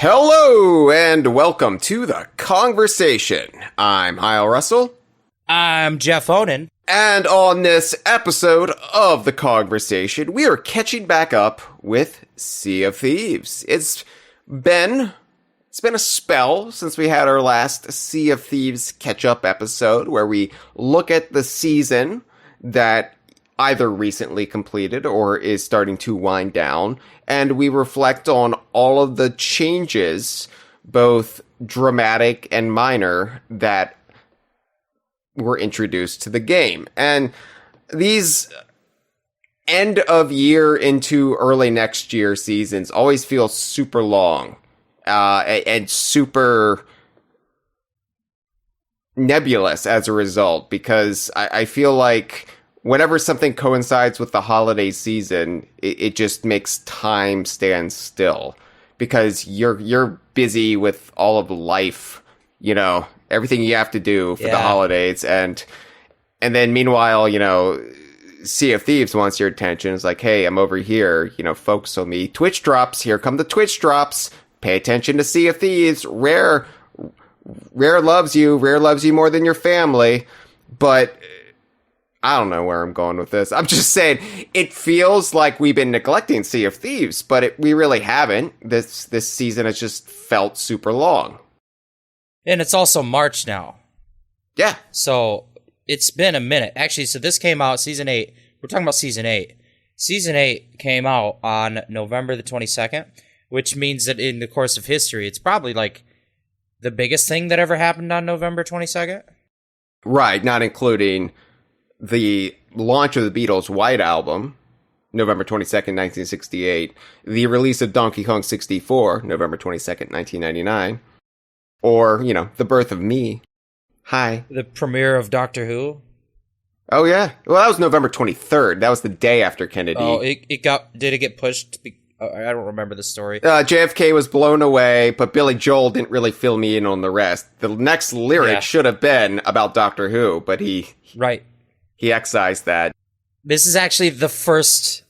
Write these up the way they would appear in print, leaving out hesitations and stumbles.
Hello and welcome to the Kongversation. I'm Hyle Russell. I'm Jeff Onan. And on this episode of the Kongversation, we are catching back up with Sea of Thieves. It's been a spell since we had our last Sea of Thieves catch-up episode where we look at the season that either recently completed or is starting to wind down, and we reflect on all of the changes, both dramatic and minor, that were introduced to the game. And these end of year into early next year seasons always feel super long and super nebulous as a result, because I feel like whenever something coincides with the holiday season, it just makes time stand still, because you're busy with all of life, everything you have to do for the holidays, and then meanwhile, Sea of Thieves wants your attention. It's like, hey, I'm over here, focus on me. Twitch drops, here come the Twitch drops. Pay attention to Sea of Thieves. Rare loves you more than your family, but I don't know where I'm going with this. I'm just saying, it feels like we've been neglecting Sea of Thieves, but we really haven't. This season has just felt super long. And it's also March now. Yeah. So it's been a minute. Actually, so this came out, Season 8. We're talking about Season 8. Season 8 came out on November the 22nd, which means that in the course of history, it's probably like the biggest thing that ever happened on November 22nd. Right, not including the launch of the Beatles' White Album, November 22nd, 1968, the release of Donkey Kong 64, November 22nd, 1999, or, the birth of me. Hi. The premiere of Doctor Who. Oh, yeah. Well, that was November 23rd. That was the day after Kennedy. Oh, did it get pushed? I don't remember the story. JFK was blown away, but Billy Joel didn't really fill me in on the rest. The next lyric should have been about Doctor Who, but he excised that. This is actually the first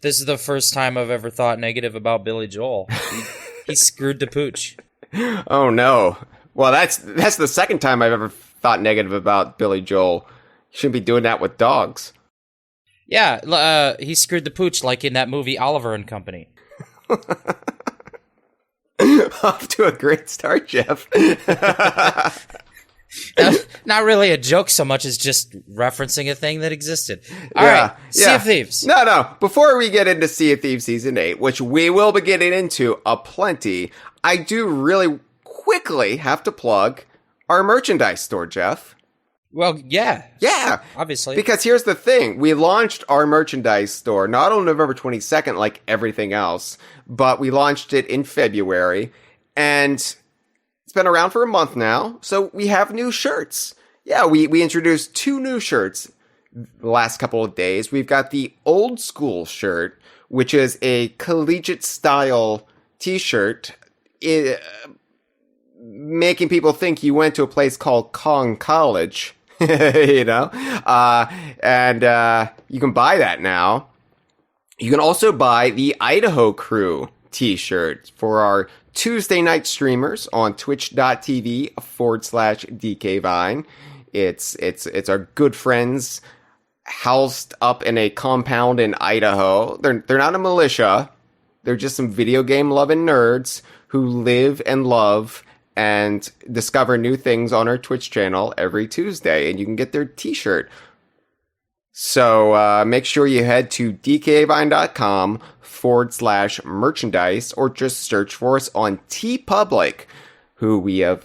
time I've ever thought negative about Billy Joel. He screwed the pooch. Oh no. Well, that's the second time I've ever thought negative about Billy Joel. You shouldn't be doing that with dogs. Yeah, he screwed the pooch like in that movie Oliver and Company. Off to a great start, Jeff. Not really a joke so much as just referencing a thing that existed. All right, Sea of Thieves. No. Before we get into Sea of Thieves Season 8, which we will be getting into aplenty, I do really quickly have to plug our merchandise store, Jeff. Well, yeah. Yeah. Obviously. Because here's the thing. We launched our merchandise store not on November 22nd like everything else, but we launched it in February, and it's been around for a month now, so we have new shirts. Yeah, we introduced 2 new shirts the last couple of days. We've got the old school shirt, which is a collegiate style t-shirt, making people think you went to a place called Kong College, and you can buy that now. You can also buy the Idaho Crew t-shirt for our Tuesday night streamers on twitch.tv/DKVine. It's our good friends housed up in a compound in Idaho. They're not a militia. They're just some video game loving nerds who live and love and discover new things on our Twitch channel every Tuesday, and you can get their t-shirt. So make sure you head to dkvine.com/merchandise, or just search for us on TeePublic, who we have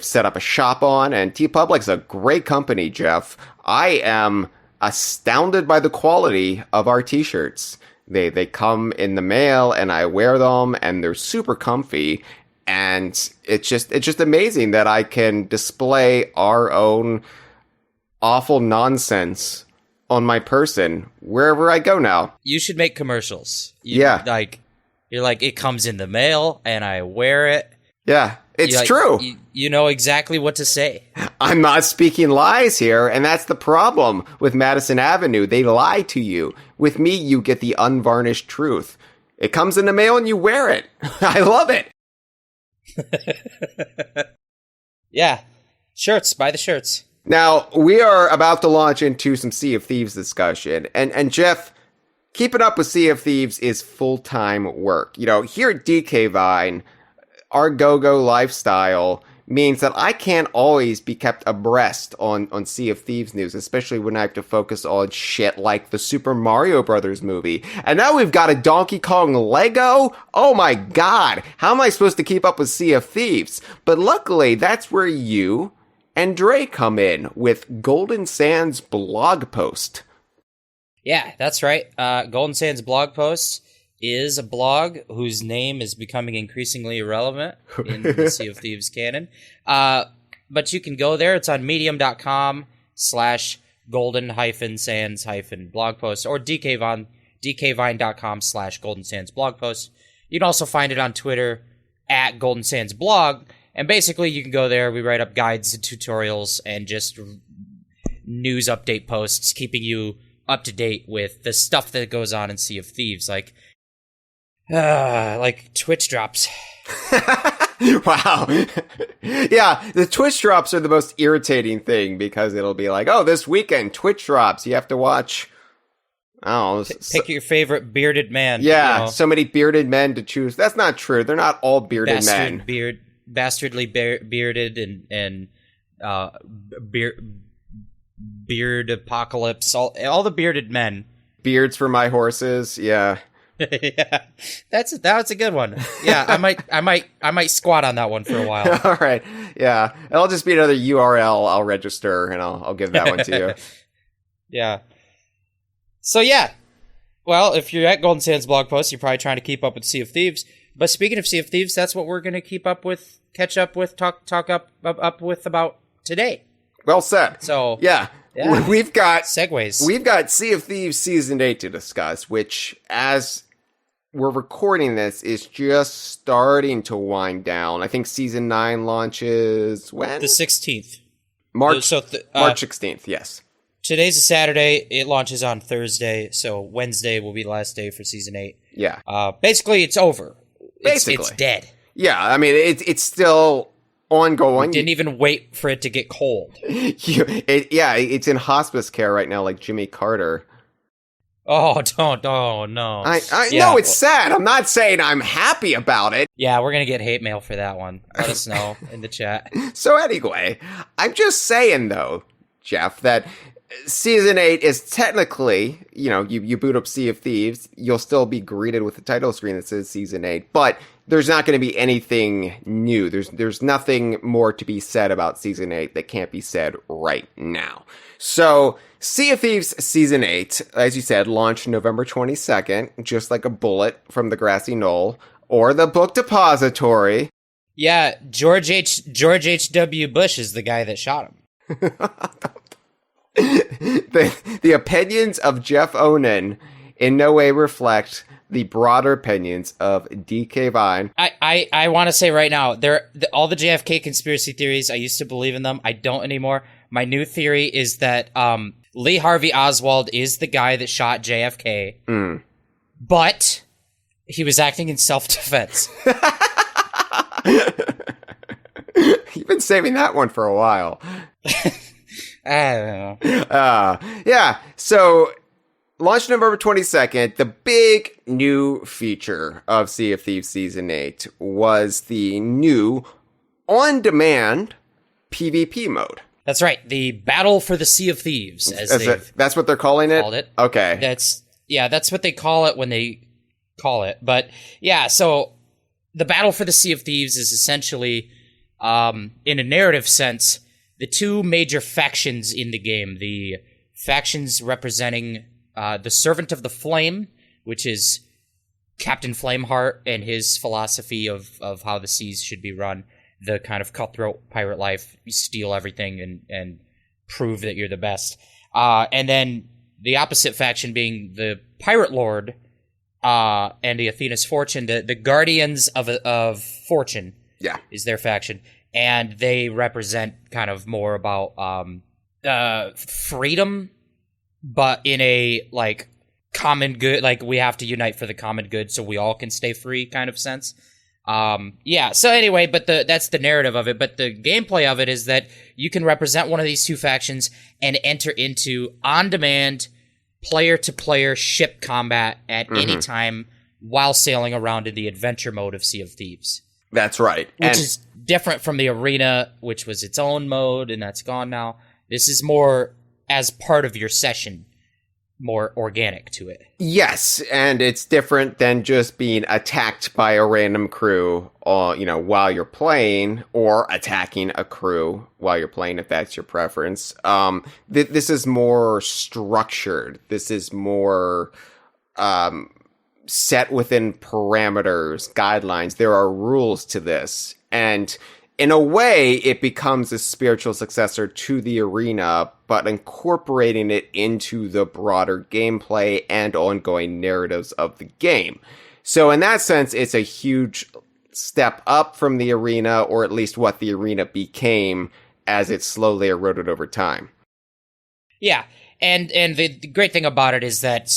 set up a shop on, and TeePublic's a great company, Jeff. I am astounded by the quality of our t-shirts. They come in the mail, and I wear them, and they're super comfy. And it's just amazing that I can display our own awful nonsense on my person wherever I go now. You should make commercials. You're like, it comes in the mail and I wear it. Yeah, it's true. You know exactly what to say. I'm not speaking lies here, and that's the problem with Madison Avenue. They lie to you. With me, you get the unvarnished truth. It comes in the mail and you wear it. I love it. Yeah. Shirts. Buy the shirts. Now, we are about to launch into some Sea of Thieves discussion. And Jeff, keeping up with Sea of Thieves is full-time work. You know, here at DK Vine, our go-go lifestyle means that I can't always be kept abreast on Sea of Thieves news, especially when I have to focus on shit like the Super Mario Brothers movie. And now we've got a Donkey Kong Lego? Oh my god, how am I supposed to keep up with Sea of Thieves? But luckily, that's where you and Dre come in with Golden Sands blog post. Yeah, that's right. Golden Sands blog post is a blog whose name is becoming increasingly irrelevant in the Sea of Thieves canon. But you can go there. It's on medium.com/golden-sands-blog post or dkvine.com/golden sands blog post. You can also find it on Twitter at Golden Sands blog. And basically, you can go there. We write up guides and tutorials and just news update posts, keeping you up to date with the stuff that goes on in Sea of Thieves, like Twitch drops. Wow. Yeah, the Twitch drops are the most irritating thing because it'll be like, oh, this weekend, Twitch drops. You have to watch. Oh, pick your favorite bearded man. Yeah, you know. So many bearded men to choose. That's not true. They're not all bearded men. Bastardly bearded and beard apocalypse. All the bearded men. Beards for my horses. Yeah. Yeah, that's a good one. Yeah, I might squat on that one for a while. All right. Yeah, it'll just be another URL. I'll register and I'll give that one to you. Yeah. So yeah, well, if you're at Golden Sands blog post, you're probably trying to keep up with Sea of Thieves. But speaking of Sea of Thieves, that's what we're going to catch up with, talk up with about today. Well said. So yeah. We've got segues. We've got Sea of Thieves Season 8 to discuss, which, as we're recording this, is just starting to wind down. I think Season 9 launches when? The 16th. March 16th, yes. Today's a Saturday. It launches on Thursday, so Wednesday will be the last day for Season 8. Yeah. Basically, it's over. Basically. It's dead. Yeah, I mean, it's still ongoing. We didn't even wait for it to get cold. It's in hospice care right now, like Jimmy Carter. Oh, don't! Oh, no! I know it's sad. I'm not saying I'm happy about it. Yeah, we're gonna get hate mail for that one. Let us know in the chat. So anyway, I'm just saying though, Jeff, that Season 8 is technically, you boot up Sea of Thieves, you'll still be greeted with the title screen that says Season 8, but there's not going to be anything new. There's nothing more to be said about Season 8 that can't be said right now. So, Sea of Thieves Season 8, as you said, launched November 22nd, just like a bullet from the grassy knoll, or the book depository. Yeah, George H.W. Bush is the guy that shot him. The opinions of Jeff Onan in no way reflect the broader opinions of DK Vine. I want to say right now, all the JFK conspiracy theories, I used to believe in them. I don't anymore. My new theory is that Lee Harvey Oswald is the guy that shot JFK, but he was acting in self-defense. You've been saving that one for a while. I don't know. Yeah, so launched November 22nd, the big new feature of Sea of Thieves Season 8 was the new on-demand PvP mode. That's right, the Battle for the Sea of Thieves, that's what they're calling it? Called it. Okay. That's what they call it when they call it. But yeah, so the Battle for the Sea of Thieves is essentially, in a narrative sense, the two major factions in the game. The factions representing the Servant of the Flame, which is Captain Flameheart and his philosophy of how the seas should be run. The kind of cutthroat pirate life, you steal everything and prove that you're the best. And then the opposite faction being the Pirate Lord and the Athena's Fortune, the Guardians of Fortune. Yeah, is their faction. And they represent kind of more about freedom, but in a, common good, we have to unite for the common good so we all can stay free kind of sense. Yeah. So anyway, but that's the narrative of it. But the gameplay of it is that you can represent one of these two factions and enter into on-demand, player-to-player ship combat at any time while sailing around in the adventure mode of Sea of Thieves. That's right. Which is different from the arena, which was its own mode, and that's gone now. This is more as part of your session, more organic to it. Yes, and it's different than just being attacked by a random crew, while you're playing, or attacking a crew while you're playing, if that's your preference. This is more structured. This is more set within parameters, guidelines. There are rules to this, and in a way, it becomes a spiritual successor to the arena, but incorporating it into the broader gameplay and ongoing narratives of the game. So in that sense, it's a huge step up from the arena, or at least what the arena became as it slowly eroded over time. Yeah, and the great thing about it is that,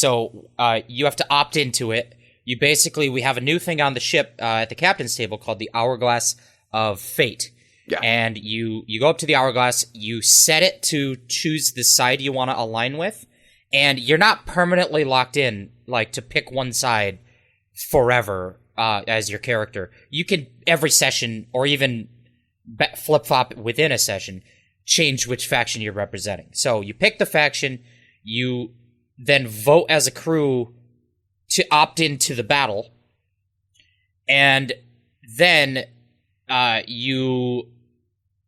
you have to opt into it. We have a new thing on the ship at the captain's table called the Hourglass of Fate. Yeah. And you go up to the hourglass, you set it to choose the side you want to align with, and you're not permanently locked in, like, to pick one side forever as your character. You can, every session, or even flip-flop within a session, change which faction you're representing. So you pick the faction, you then vote as a crew to opt into the battle, and then you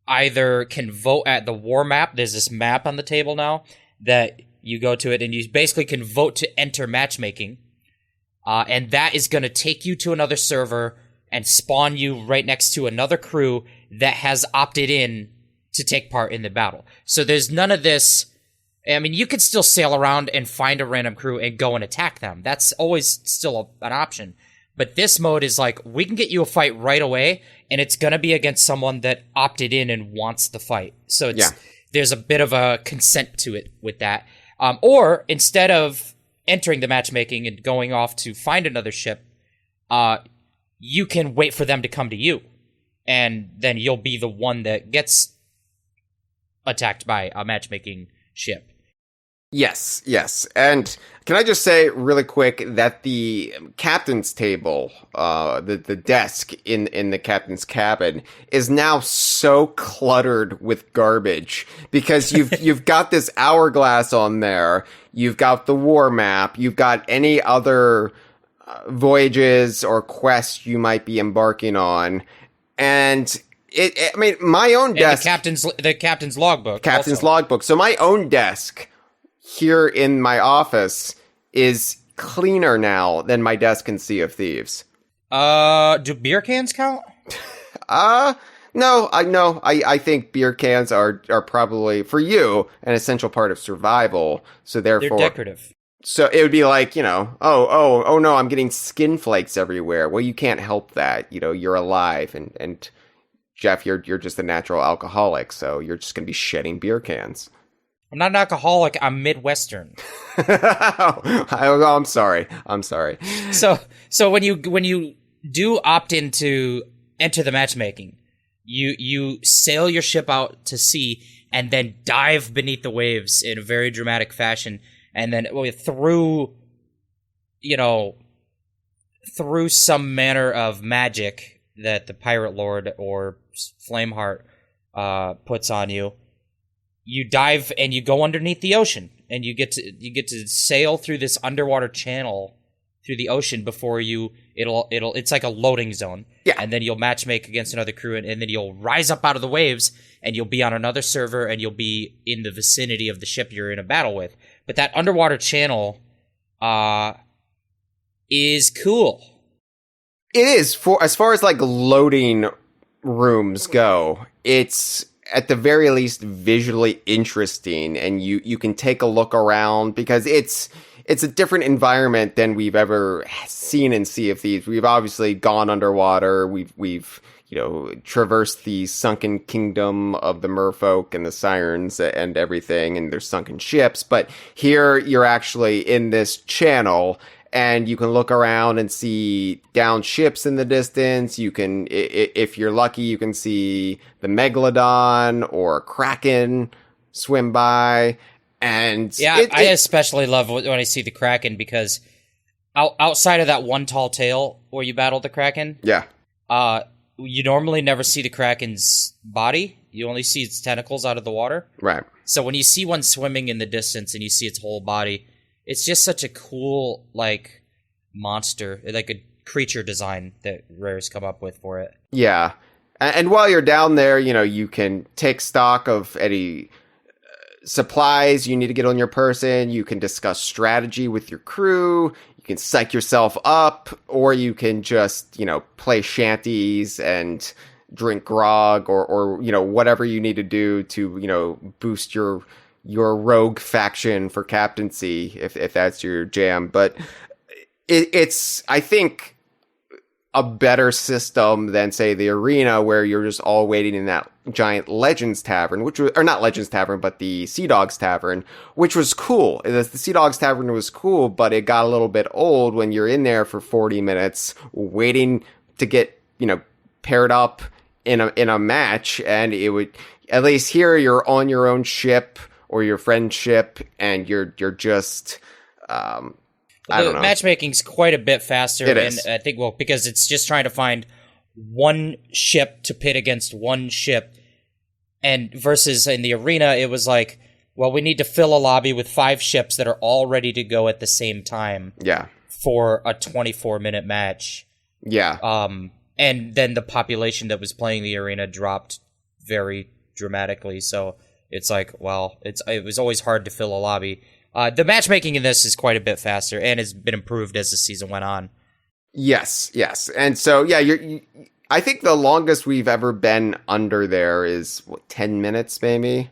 either can vote at the war map. There's this map on the table now that you go to it, and you basically can vote to enter matchmaking. And that is going to take you to another server and spawn you right next to another crew that has opted in to take part in the battle. So there's none of this. I mean, you could still sail around and find a random crew and go and attack them. That's always still an option. But this mode is like, we can get you a fight right away, and it's going to be against someone that opted in and wants the fight. So there's a bit of a consent to it with that. Or instead of entering the matchmaking and going off to find another ship, you can wait for them to come to you. And then you'll be the one that gets attacked by a matchmaking ship. Yes. And can I just say really quick that the captain's table, the desk in the captain's cabin is now so cluttered with garbage because you've got this hourglass on there, you've got the war map, you've got any other voyages or quests you might be embarking on, and my own desk, the captain's logbook, logbook. So my own desk here in my office is cleaner now than my desk in Sea of Thieves. Do beer cans count? No. I think beer cans are probably, for you, an essential part of survival. So therefore, they're decorative. So it would be like, oh no, I'm getting skin flakes everywhere. Well, you can't help that. You're alive, and Jeff, you're just a natural alcoholic, so you're just gonna be shedding beer cans. I'm not an alcoholic. I'm Midwestern. I'm sorry. So when you do opt in to enter the matchmaking, you sail your ship out to sea and then dive beneath the waves in a very dramatic fashion, and then through some manner of magic that the Pirate Lord or Flameheart puts on you. You dive and you go underneath the ocean, and you get to sail through this underwater channel through the ocean before it's like a loading zone. Yeah. And then you'll matchmake against another crew, and then you'll rise up out of the waves, and you'll be on another server, and you'll be in the vicinity of the ship you're in a battle with. But that underwater channel is cool. It is, as far as like loading rooms go. It's at the very least visually interesting, and you can take a look around because it's a different environment than we've ever seen in Sea of Thieves. We've obviously gone underwater. We've traversed the sunken kingdom of the merfolk and the sirens and everything, and there's sunken ships. But here you're actually in this channel, and you can look around and see downed ships in the distance. You can, if you're lucky, you can see the Megalodon or Kraken swim by. And yeah, I especially love when I see the Kraken, because outside of that one tall tale where you battle the Kraken, yeah, you normally never see the Kraken's body. You only see its tentacles out of the water. Right. So when you see one swimming in the distance and you see its whole body, it's just such a cool, like, monster, like a creature design that Rare's come up with for it. Yeah. And while you're down there, you know, you can take stock of any supplies you need to get on your person. You can discuss strategy with your crew. You can psych yourself up, or you can just, you know, play shanties and drink grog or you know, whatever you need to do to, you know, boost your rogue faction for captaincy if that's your jam. But it's, I think, a better system than, say, the arena, where you're just all waiting in that giant Legends Tavern, which was, or not Legends Tavern, but the Sea Dogs Tavern, which was cool. The Sea Dogs Tavern was cool, but it got a little bit old when you're in there for 40 minutes waiting to get, you know, paired up in a match. And it would, at least here, you're on your own ship or your friend's ship, and you're just, I don't know. Matchmaking's quite a bit faster. It is. And I think, well, because it's just trying to find one ship to pit against one ship. And versus in the arena, it was like, well, we need to fill a lobby with 5 ships that are all ready to go at the same time. Yeah. For a 24-minute match. Yeah. And then the population that was playing the arena dropped very dramatically. So it's like, well, it was always hard to fill a lobby. The matchmaking in this is quite a bit faster and has been improved as the season went on. Yes. And so, yeah, I think the longest we've ever been under there is, 10 minutes maybe?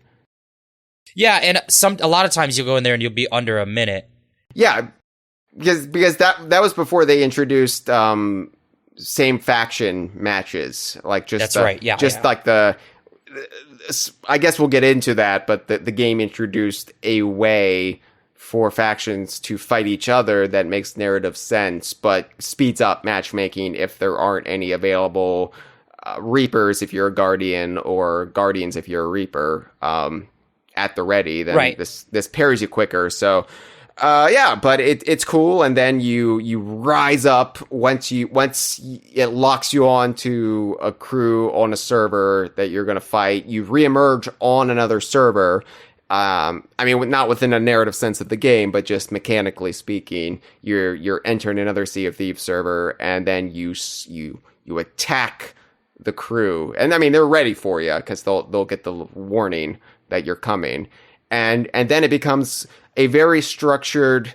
Yeah, and a lot of times you'll go in there and you'll be under a minute. Yeah, because that was before they introduced same faction matches. Like just That's right, yeah. Like the, I guess we'll get into that, but the game introduced a way for factions to fight each other that makes narrative sense, but speeds up matchmaking if there aren't any available Reapers if you're a Guardian, or Guardians if you're a Reaper at the ready. Then right. This pairs you quicker. So yeah, but it's cool. And then you rise up once it locks you onto a crew on a server that you're going to fight. You reemerge on another server. I mean, not within a narrative sense of the game, but just mechanically speaking, you're entering another Sea of Thieves server, and then you attack the crew. And I mean, they're ready for you because they'll get the warning that you're coming, and then it becomes a very structured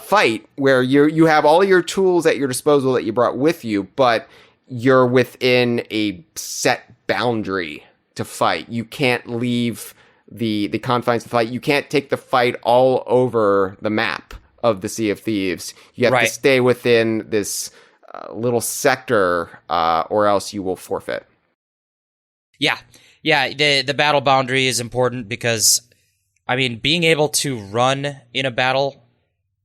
fight where you have all your tools at your disposal that you brought with you, but you're within a set boundary to fight. You can't leave the confines of the fight. You can't take the fight all over the map of the Sea of Thieves. You have to stay within this little sector, or else you will forfeit. Yeah. The battle boundary is important because, I mean, being able to run in a battle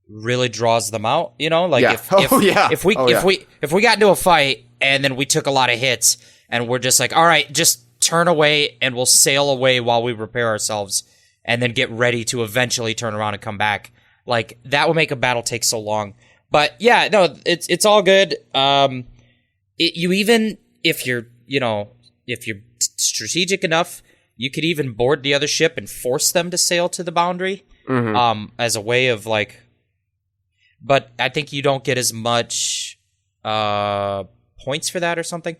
really draws them out. You know, like if we got into a fight and then we took a lot of hits and we're just like, all right, just turn away and we'll sail away while we repair ourselves and then get ready to eventually turn around and come back. Like, that would make a battle take so long. But yeah, no, it's all good. If you're strategic enough, you could even board the other ship and force them to sail to the boundary, as a way of like. But I think you don't get as much points for that or something.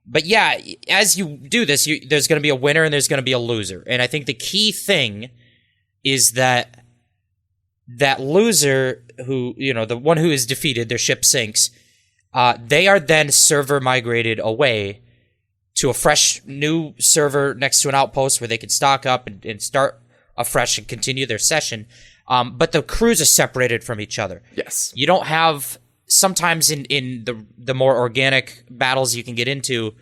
But yeah, as you do this, there's going to be a winner and there's going to be a loser. And I think the key thing is that loser who, the one who is defeated, their ship sinks, they are then server migrated away to a fresh new server next to an outpost where they can stock up and start afresh and continue their session. But the crews are separated from each other. Yes. You don't have... Sometimes in the more organic battles you can get into,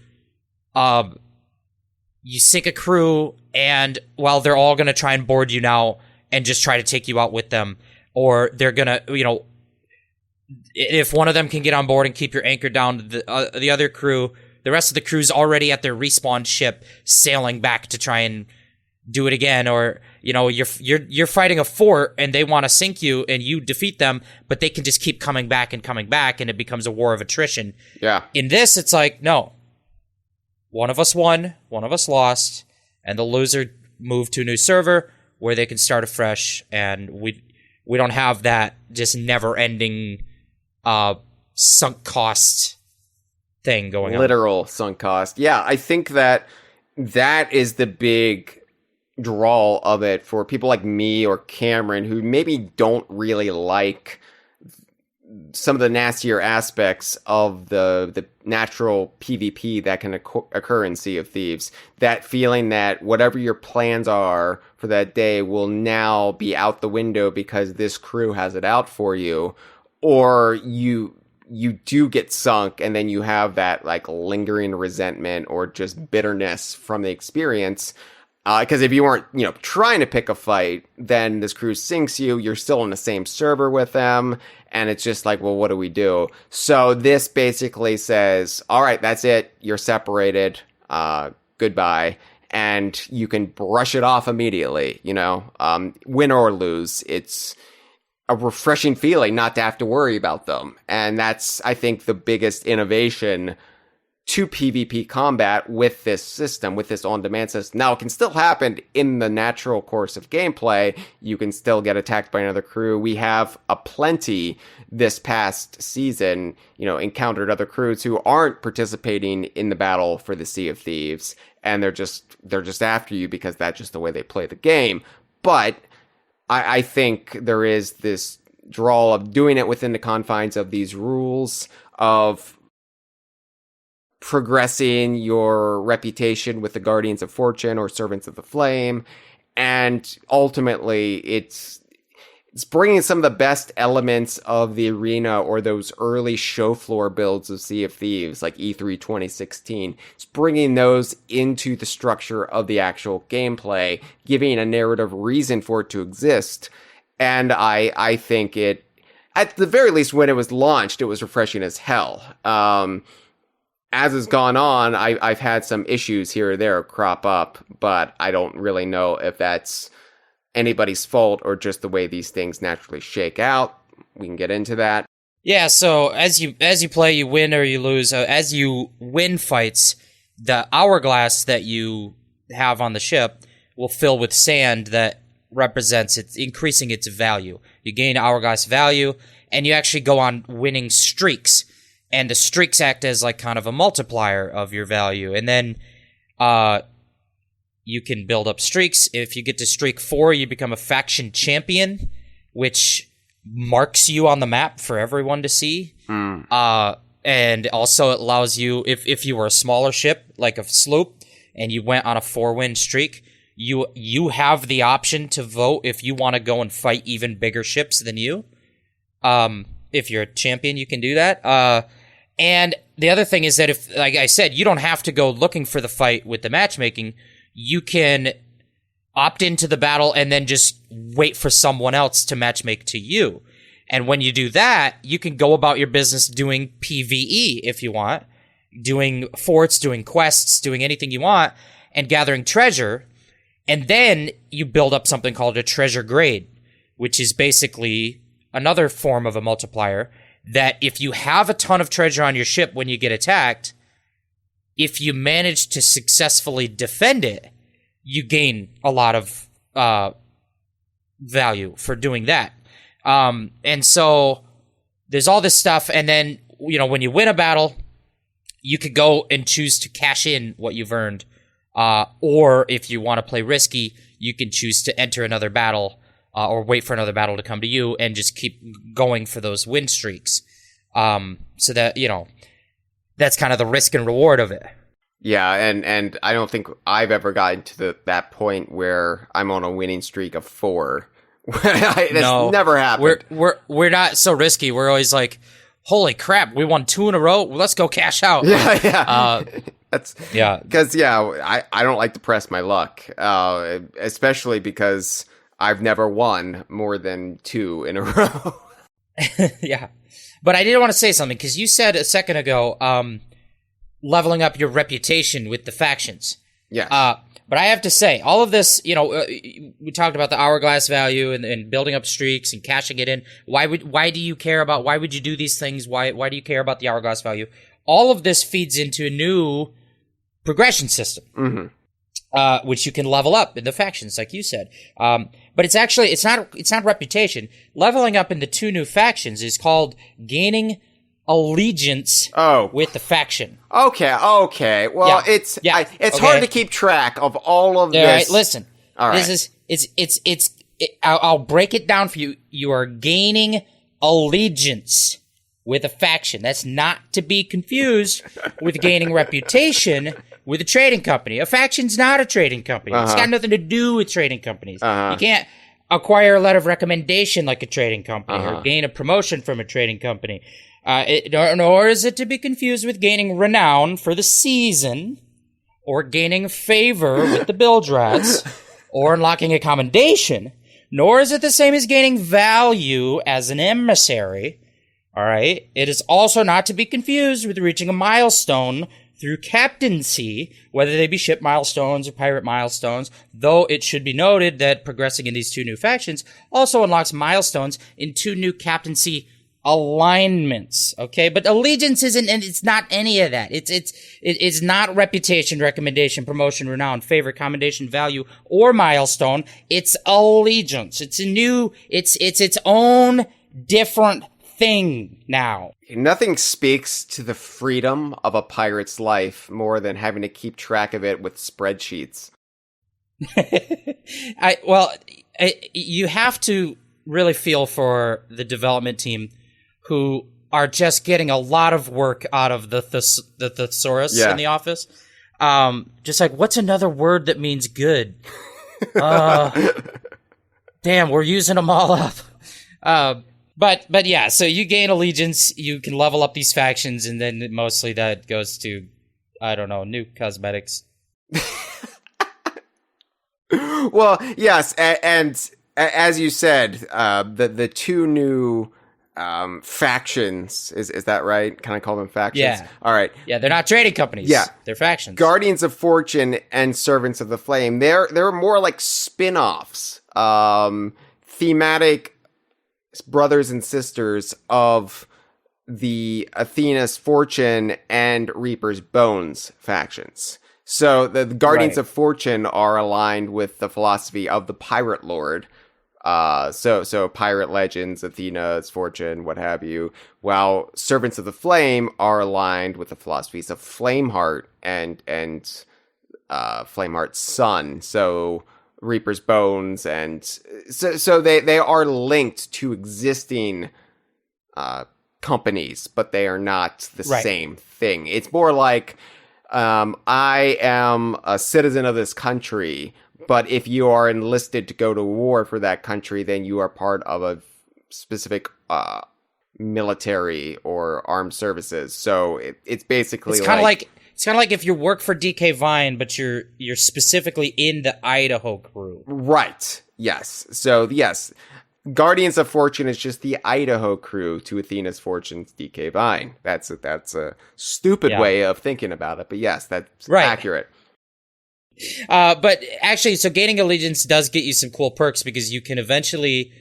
you sink a crew, and they're all going to try and board you now and just try to take you out with them. or they're gonna, if one of them can get on board and keep your anchor down, the other crew, the rest of the crew's already at their respawn ship, sailing back to try and do it again. Or you're fighting a fort and they want to sink you and you defeat them, but they can just keep coming back, and it becomes a war of attrition. Yeah. In this, it's like, no, one of us won, one of us lost, and the loser moved to a new server where they can start afresh, and we don't have that just never ending sunk cost thing going on. Literal sunk cost. Yeah, I think that is the big draw of it for people like me or Cameron, who maybe don't really like some of the nastier aspects of the natural PvP that can occur in Sea of Thieves. That feeling that whatever your plans are for that day will now be out the window because this crew has it out for you, or you do get sunk and then you have that like lingering resentment or just bitterness from the experience. Because if you weren't, trying to pick a fight, then this crew sinks you. You're still in the same server with them, and it's just like, well, what do we do? So this basically says, all right, that's it. You're separated. Goodbye. And you can brush it off immediately, win or lose. It's a refreshing feeling not to have to worry about them. And that's, I think, the biggest innovation to PvP combat with this system, with this on-demand system. Now, it can still happen in the natural course of gameplay. You can still get attacked by another crew. We have plenty this past season, encountered other crews who aren't participating in the battle for the Sea of Thieves, and they're just after you because that's just the way they play the game. But I think there is this draw of doing it within the confines of these rules, of progressing your reputation with the Guardians of Fortune or Servants of the Flame, and ultimately it's bringing some of the best elements of the arena or those early show floor builds of Sea of Thieves, like E3 2016. It's bringing those into the structure of the actual gameplay, giving a narrative reason for it to exist. And I think it, at the very least, when it was launched, it was refreshing as hell. As has gone on, I've had some issues here or there crop up, but I don't really know if that's anybody's fault or just the way these things naturally shake out. We can get into that. Yeah, so as you play, you win or you lose. As you win fights, the hourglass that you have on the ship will fill with sand that represents it's increasing its value. You gain hourglass value, and you actually go on winning streaks. And the streaks act as like kind of a multiplier of your value. And then you can build up streaks. If you get to streak 4, you become a faction champion, which marks you on the map for everyone to see. And also it allows you, if you were a smaller ship, like a sloop, and you went on a 4-win streak, you have the option to vote if you want to go and fight even bigger ships than you. If you're a champion, you can do that. And the other thing is that if, like I said, you don't have to go looking for the fight with the matchmaking. You can opt into the battle and then just wait for someone else to matchmake to you. And when you do that, you can go about your business doing PvE if you want, doing forts, doing quests, doing anything you want, and gathering treasure. And then you build up something called a treasure grade, which is basically another form of a multiplier, that if you have a ton of treasure on your ship when you get attacked, if you manage to successfully defend it, you gain a lot of value for doing that. And so there's all this stuff, and then, when you win a battle, you could go and choose to cash in what you've earned. Or if you want to play risky, you can choose to enter another battle or wait for another battle to come to you and just keep going for those win streaks. So that, that's kind of the risk and reward of it. Yeah, and I don't think I've ever gotten to that point where I'm on a winning streak of 4. That's never happened. We're not so risky. We're always like, holy crap, we won 2 in a row. Let's go cash out. Yeah. Because I don't like to press my luck, especially because I've never won more than 2 in a row. Yeah. But I did want to say something, because you said a second ago, leveling up your reputation with the factions. Yeah. But I have to say, all of this, we talked about the hourglass value and building up streaks and cashing it in. Why do you care about, why would you do these things? Why do you care about the hourglass value? All of this feeds into a new progression system, which you can level up in the factions, like you said. But it's not reputation. Leveling up into 2 new factions is called gaining allegiance with the faction. Okay. Well, it's hard to keep track of all of this. All right, listen. All right. I'll break it down for you. You are gaining allegiance with a faction. That's not to be confused with gaining reputation with a trading company. A faction's not a trading company. It's got nothing to do with trading companies. You can't acquire a letter of recommendation like a trading company or gain a promotion from a trading company. Nor is it to be confused with gaining renown for the season, or gaining favor with the bilge rats, or unlocking a commendation. Nor is it the same as gaining value as an emissary. All right. It is also not to be confused with reaching a milestone through captaincy, whether they be ship milestones or pirate milestones, though it should be noted that progressing in these 2 new factions also unlocks milestones in 2 new captaincy alignments, okay? But allegiance isn't, and it's not any of that. It's not reputation, recommendation, promotion, renown, favor, commendation, value, or milestone. It's allegiance. It's its own different thing now. Nothing speaks to the freedom of a pirate's life more than having to keep track of it with spreadsheets. You have to really feel for the development team, who are just getting a lot of work out of the thesaurus in the office. Just like, what's another word that means good? Damn, we're using them all up. But yeah, so you gain allegiance, you can level up these factions, and then mostly that goes to, I don't know, new cosmetics. Well, yes, and as you said, the 2 new factions, is that right? Can I call them factions? Yeah. All right. Yeah, they're not trading companies. Yeah. They're factions. Guardians of Fortune and Servants of the Flame, they're more like spin-offs, thematic brothers and sisters of the Athena's Fortune and Reaper's Bones factions. So the Guardians of Fortune are aligned with the philosophy of the Pirate Lord. So pirate legends, Athena's Fortune, what have you. While Servants of the Flame are aligned with the philosophies of Flameheart and Flameheart's son. So Reaper's Bones, and so they are linked to existing companies, but they are not the same thing. It's more like, I am a citizen of this country, but if you are enlisted to go to war for that country, then you are part of a specific military or armed services. So it's basically it's kind of like if you work for DK Vine, but you're specifically in the Idaho crew. Right. Yes. So yes, Guardians of Fortune is just the Idaho crew to Athena's Fortune's DK Vine. That's a stupid way of thinking about it, but yes, that's accurate. But actually, so gaining allegiance does get you some cool perks, because you can eventually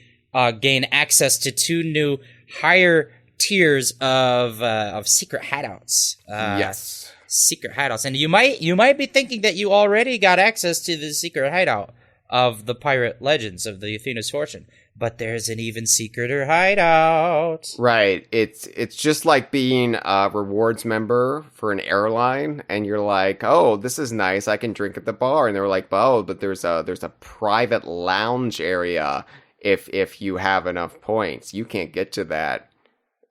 gain access to 2 new higher tiers of secret hideouts. Yes. Secret hideouts. And you might be thinking that you already got access to the secret hideout of the pirate legends of the Athena's Fortune. But there's an even secreter hideout. Right. It's just like being a rewards member for an airline, and you're like, oh, this is nice, I can drink at the bar. And they're like, oh, but there's a private lounge area if you have enough points. You can't get to that.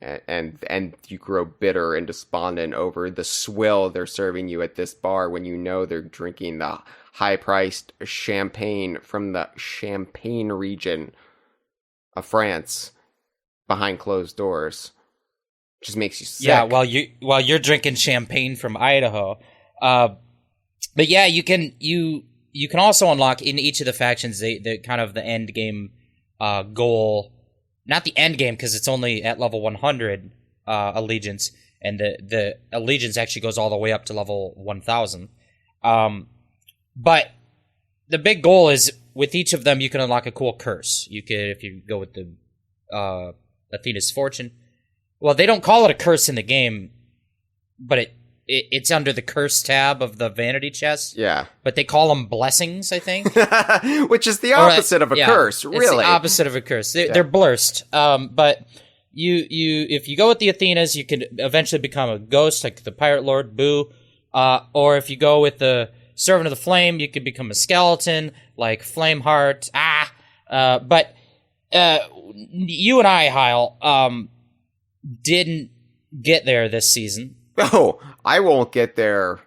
And you grow bitter and despondent over the swill they're serving you at this bar, when you know they're drinking the high-priced champagne from the Champagne region of France behind closed doors. Just makes you sick. Yeah, while you're drinking champagne from Idaho. But yeah, you you can also unlock in each of the factions the kind of the end game goal. Not the end game because it's only at level 100 allegiance, and the allegiance actually goes all the way up to level 1000. But the big goal is with each of them you can unlock a cool curse. You could, if you go with the Athena's Fortune. Well, they don't call it a curse in the game, but it's under the curse tab of the vanity chest. Yeah. But they call them blessings, I think. Which is the opposite of a curse, really. It's the opposite of a curse. They're blessed. But if you go with the Athenas, you can eventually become a ghost, like the Pirate Lord, Boo. Or if you go with the Servant of the Flame, you could become a skeleton, like Flameheart. But you and I, Hyle, didn't get there this season. Oh, I won't get there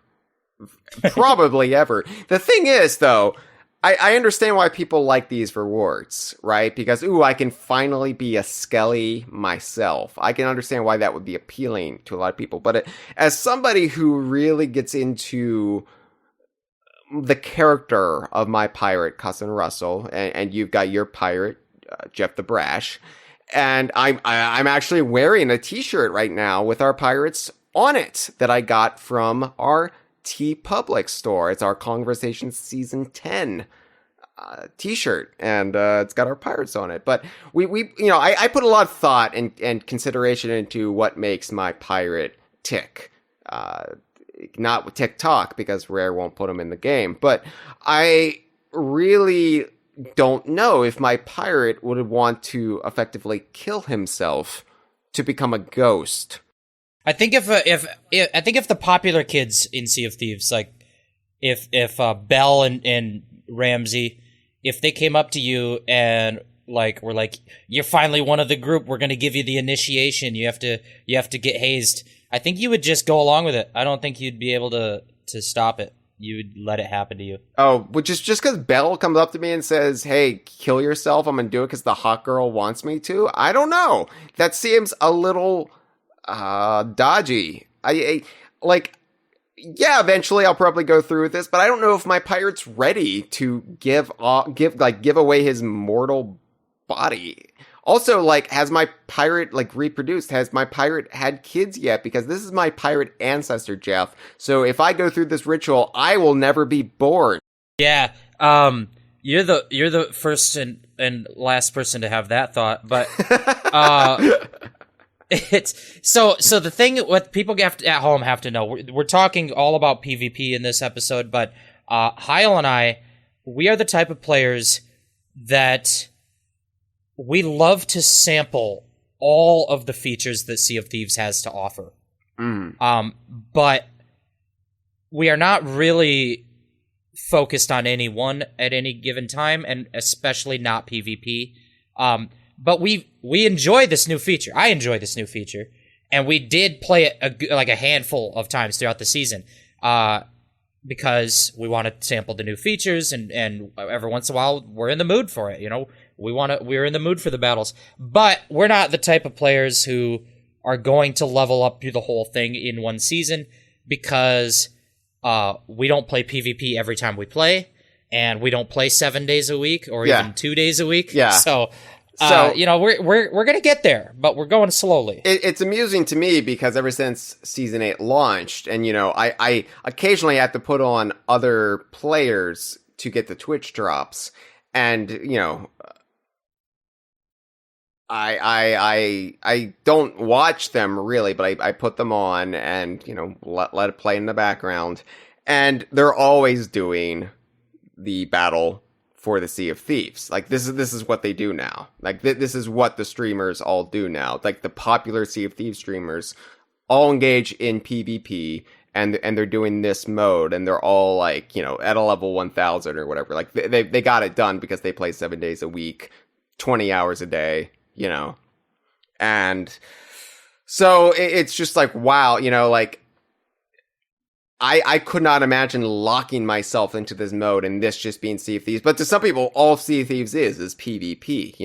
probably ever. The thing is, though, I understand why people like these rewards, right? Because, I can finally be a Skelly myself. I can understand why that would be appealing to a lot of people. But as somebody who really gets into the character of my pirate, Cousin Russell, and you've got your pirate, Jeff the Brash, and I'm actually wearing a t-shirt right now with our pirates on it that I got from our TeePublic store. It's our Kongversation Season 10 t-shirt, and it's got our pirates on it. But I put a lot of thought and consideration into what makes my pirate tick. Not with TikTok, because Rare won't put them in the game. But I really don't know if my pirate would want to effectively kill himself to become a ghost. I think if the popular kids in Sea of Thieves, like if Belle and Ramsey, if they came up to you and were like, you're finally one of the group, we're gonna give you the initiation, you have to get hazed, I think you would just go along with it. I don't think you'd be able to stop it. You would let it happen to you. Oh, which is just because Belle comes up to me and says, hey, kill yourself, I'm gonna do it because the hot girl wants me to? I don't know. That seems a little dodgy. Eventually I'll probably go through with this, but I don't know if my pirate's ready to give away his mortal body. Also, has my pirate, reproduced? Has my pirate had kids yet? Because this is my pirate ancestor, Jeff. So if I go through this ritual, I will never be born. Yeah, you're the first and last person to have that thought, but, it's so the thing what people at home have to know, we're talking all about PvP in this episode, but Hyle and I, we are the type of players that we love to sample all of the features that Sea of Thieves has to offer. But we are not really focused on any one at any given time, and especially not PvP. But we enjoy this new feature. I enjoy this new feature, and we did play it a handful of times throughout the season, because we want to sample the new features, and every once in a while we're in the mood for it. We're in the mood for the battles, but we're not the type of players who are going to level up through the whole thing in one season, because we don't play PvP every time we play, and we don't play 7 days a week or even 2 days a week. Yeah. So we're gonna get there, but we're going slowly. It's amusing to me because ever since Season 8 launched, and I occasionally have to put on other players to get the Twitch drops, and I don't watch them really, but I put them on and let it play in the background, and they're always doing the battle for the Sea of Thieves. This is what they do now. This is what the streamers all do now. The popular Sea of Thieves streamers all engage in PvP, and they're doing this mode, and they're all at a level 1000 or whatever. They got it done because they play 7 days a week, 20 hours a day, and so it's just wow, I could not imagine locking myself into this mode and this just being Sea of Thieves. But to some people, all Sea of Thieves is PvP,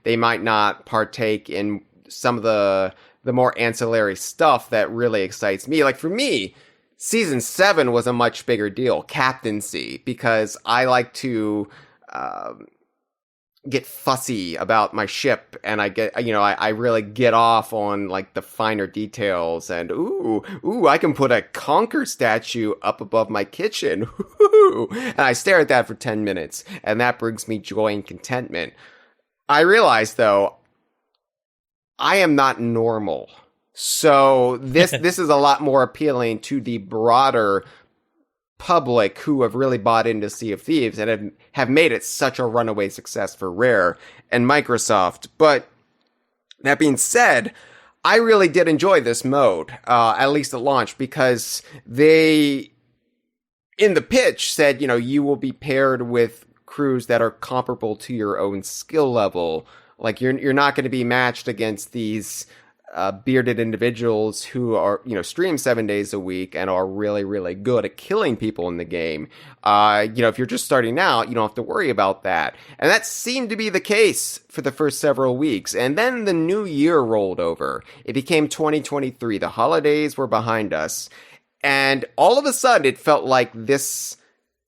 they might not partake in some of the more ancillary stuff that really excites me. For me, Season 7 was a much bigger deal, captaincy, because I like to get fussy about my ship, and I really get off on like the finer details, and I can put a Conquer statue up above my kitchen, and I stare at that for 10 minutes, and that brings me joy and contentment. I realize, though, I am not normal. So this is a lot more appealing to the broader public who have really bought into Sea of Thieves and have made it such a runaway success for Rare and Microsoft. But that being said, I really did enjoy this mode, at least at launch, because they, in the pitch, said, you will be paired with crews that are comparable to your own skill level. Like, you're not going to be matched against these bearded individuals who are, stream 7 days a week and are really, really good at killing people in the game. If you're just starting out, you don't have to worry about that. And that seemed to be the case for the first several weeks. And then the new year rolled over. It became 2023. The holidays were behind us. And all of a sudden, it felt like this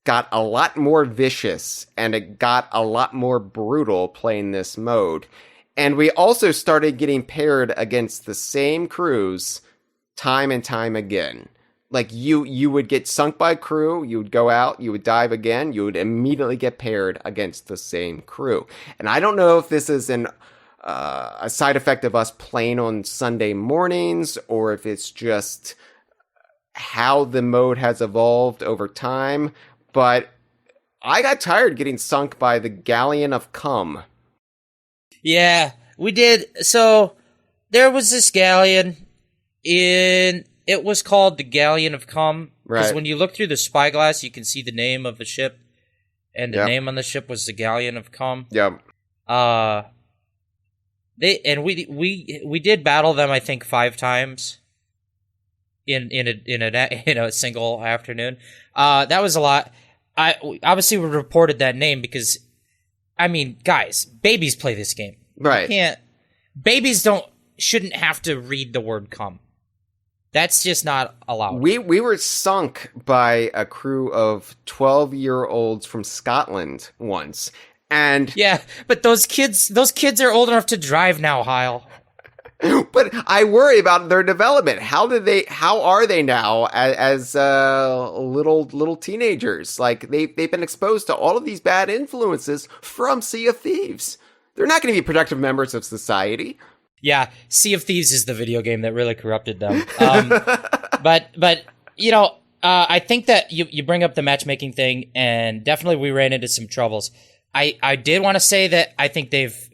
got a lot more vicious and it got a lot more brutal playing this mode. And we also started getting paired against the same crews time and time again. Like, you would get sunk by crew, you would go out, you would dive again, you would immediately get paired against the same crew. And I don't know if this is a side effect of us playing on Sunday mornings, or if it's just how the mode has evolved over time, but I got tired getting sunk by the Galleon of Cum. Yeah, we did. So there was this galleon it was called the Galleon of Cum. Because when you look through the spyglass, you can see the name of the ship. And the name on the ship was the Galleon of Cum. Yep. We did battle them, I think, 5 times in a single afternoon. That was a lot. Obviously, we reported that name because, I mean, guys, babies play this game. Right. Babies shouldn't have to read the word cum. That's just not allowed. We were sunk by a crew of 12-year-olds from Scotland once. And yeah, but those kids are old enough to drive now, Hyle. But I worry about their development. How are they now as little teenagers? Like, they've been exposed to all of these bad influences from Sea of Thieves. They're not going to be productive members of society. Yeah, Sea of Thieves is the video game that really corrupted them. But I think that you bring up the matchmaking thing, and definitely we ran into some troubles. I did want to say that I think they've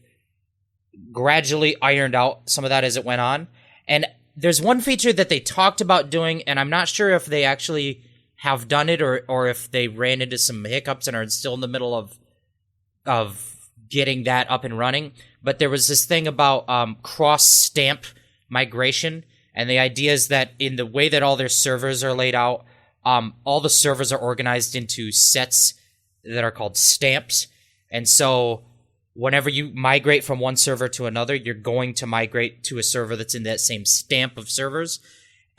gradually ironed out some of that as it went on. And there's one feature that they talked about doing, and I'm not sure if they actually have done it or if they ran into some hiccups and are still in the middle of getting that up and running. But there was this thing about cross-stamp migration, and the idea is that in the way that all their servers are laid out, all the servers are organized into sets that are called stamps. And so whenever you migrate from one server to another, you're going to migrate to a server that's in that same stamp of servers.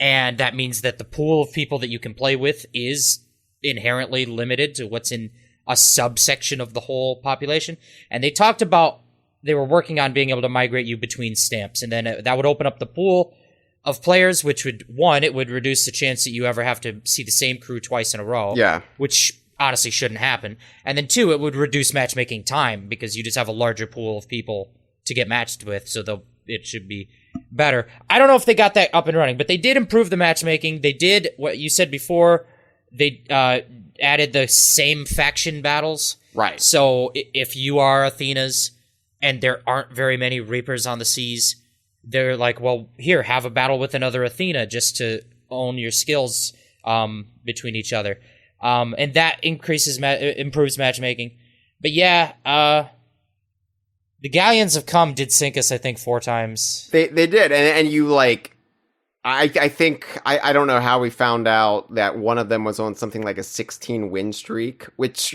And that means that the pool of people that you can play with is inherently limited to what's in a subsection of the whole population. And they talked about they were working on being able to migrate you between stamps. And then that would open up the pool of players, which would, one, it would reduce the chance that you ever have to see the same crew twice in a row. Yeah. Which honestly shouldn't happen. And then 2, it would reduce matchmaking time because you just have a larger pool of people to get matched with, so it should be better. I don't know if they got that up and running, but they did improve the matchmaking. They did what you said before. They added the same faction battles. Right. So if you are Athena's and there aren't very many Reapers on the seas, they're like, well, here, have a battle with another Athena just to own your skills between each other. And that improves matchmaking. But yeah, the Galleons of Cum did sink us, I think, 4 times. They did, and you like, I think I don't know how we found out that one of them was on something like a 16 win streak, which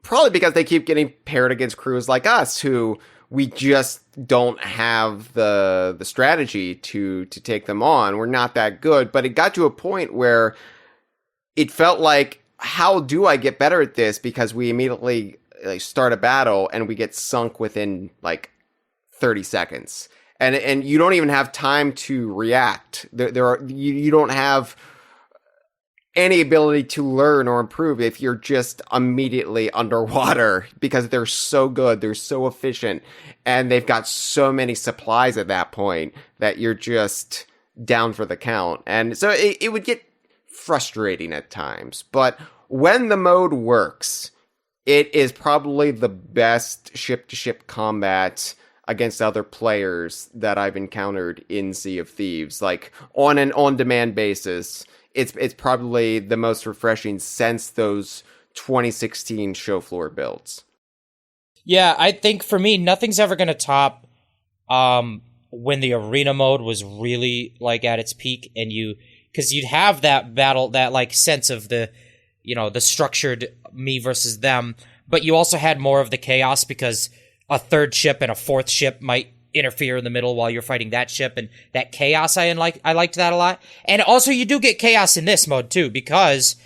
probably because they keep getting paired against crews like us who we just don't have the strategy to take them on. We're not that good. But it got to a point where it felt like, how do I get better at this? Because we immediately start a battle and we get sunk within like 30 seconds. And you don't even have time to react. You don't have any ability to learn or improve if you're just immediately underwater, because they're so good, they're so efficient, and they've got so many supplies at that point that you're just down for the count. And so it would get frustrating at times. But when the mode works, it is probably the best ship-to-ship combat against other players that I've encountered in Sea of Thieves. Like, on an on-demand basis, it's probably the most refreshing since those 2016 show floor builds. Yeah, I think for me, nothing's ever going to top when the arena mode was really like at its peak, and because you'd have that battle, that like sense of the structured me versus them, but you also had more of the chaos because a third ship and a fourth ship might interfere in the middle while you're fighting that ship, and that chaos I liked that a lot. And also you do get chaos in this mode too, because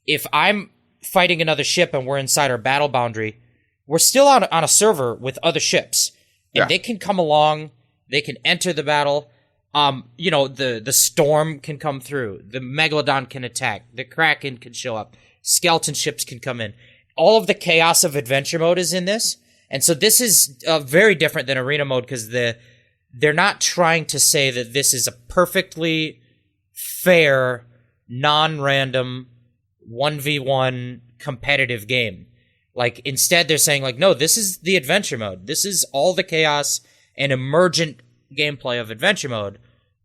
if I'm fighting another ship and we're inside our battle boundary, we're still on a server with other ships, and they can come along, they can enter the battle. The storm can come through, the megalodon can attack, the kraken can show up, skeleton ships can come in. All of the chaos of adventure mode is in this. And so this is very different than arena mode, because they're not trying to say that this is a perfectly fair, non-random 1v1 competitive game. Like, instead they're saying, like, no, this is the adventure mode. This is all the chaos and emergent gameplay of adventure mode,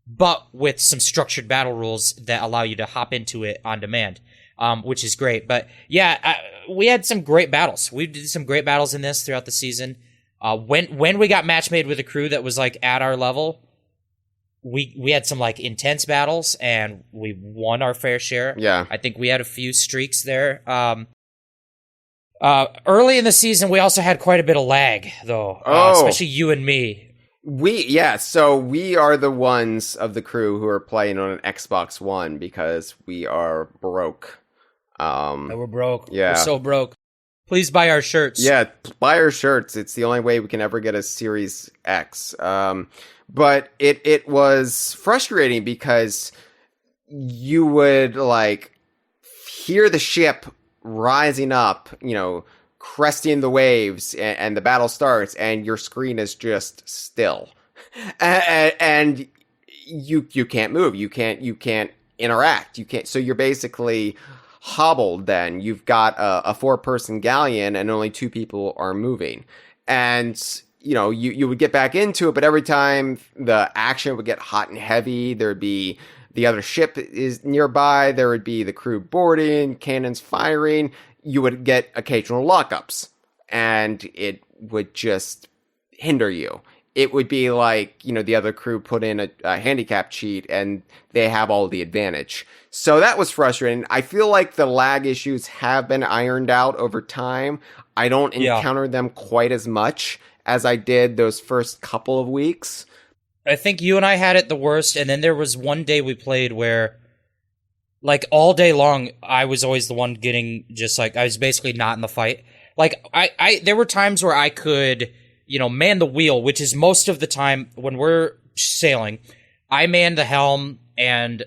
but with some structured battle rules that allow you to hop into it on demand. Which is great. But yeah, we had some great battles. We did some great battles in this throughout the season. When we got match made with a crew that was like at our level, we had some like intense battles, and we won our fair share. Yeah. I think we had a few streaks there. Early in the season, we also had quite a bit of lag, though, especially you and me. So we are the ones of the crew who are playing on an Xbox One because we are broke. We're broke. Yeah. We're so broke. Please buy our shirts. Yeah, buy our shirts. It's the only way we can ever get a Series X. But it was frustrating because you would like hear the ship rising up, cresting the waves, and the battle starts, and your screen is just still, and you can't move, you can't interact, so you're basically hobbled. Then you've got a 4-person galleon, and only 2 people are moving, and you would get back into it, but every time the action would get hot and heavy, there'd be the other ship is nearby, there would be the crew boarding, cannons firing. You would get occasional lockups, and it would just hinder you. It would be like, the other crew put in a handicap cheat, and they have all the advantage. So that was frustrating. I feel like the lag issues have been ironed out over time. I don't encounter them quite as much as I did those first couple of weeks. I think you and I had it the worst, and then there was one day we played where, like, all day long, I was always the one getting just, like, I was basically not in the fight. Like, there were times where I could, man the wheel, which is most of the time when we're sailing. I man the helm and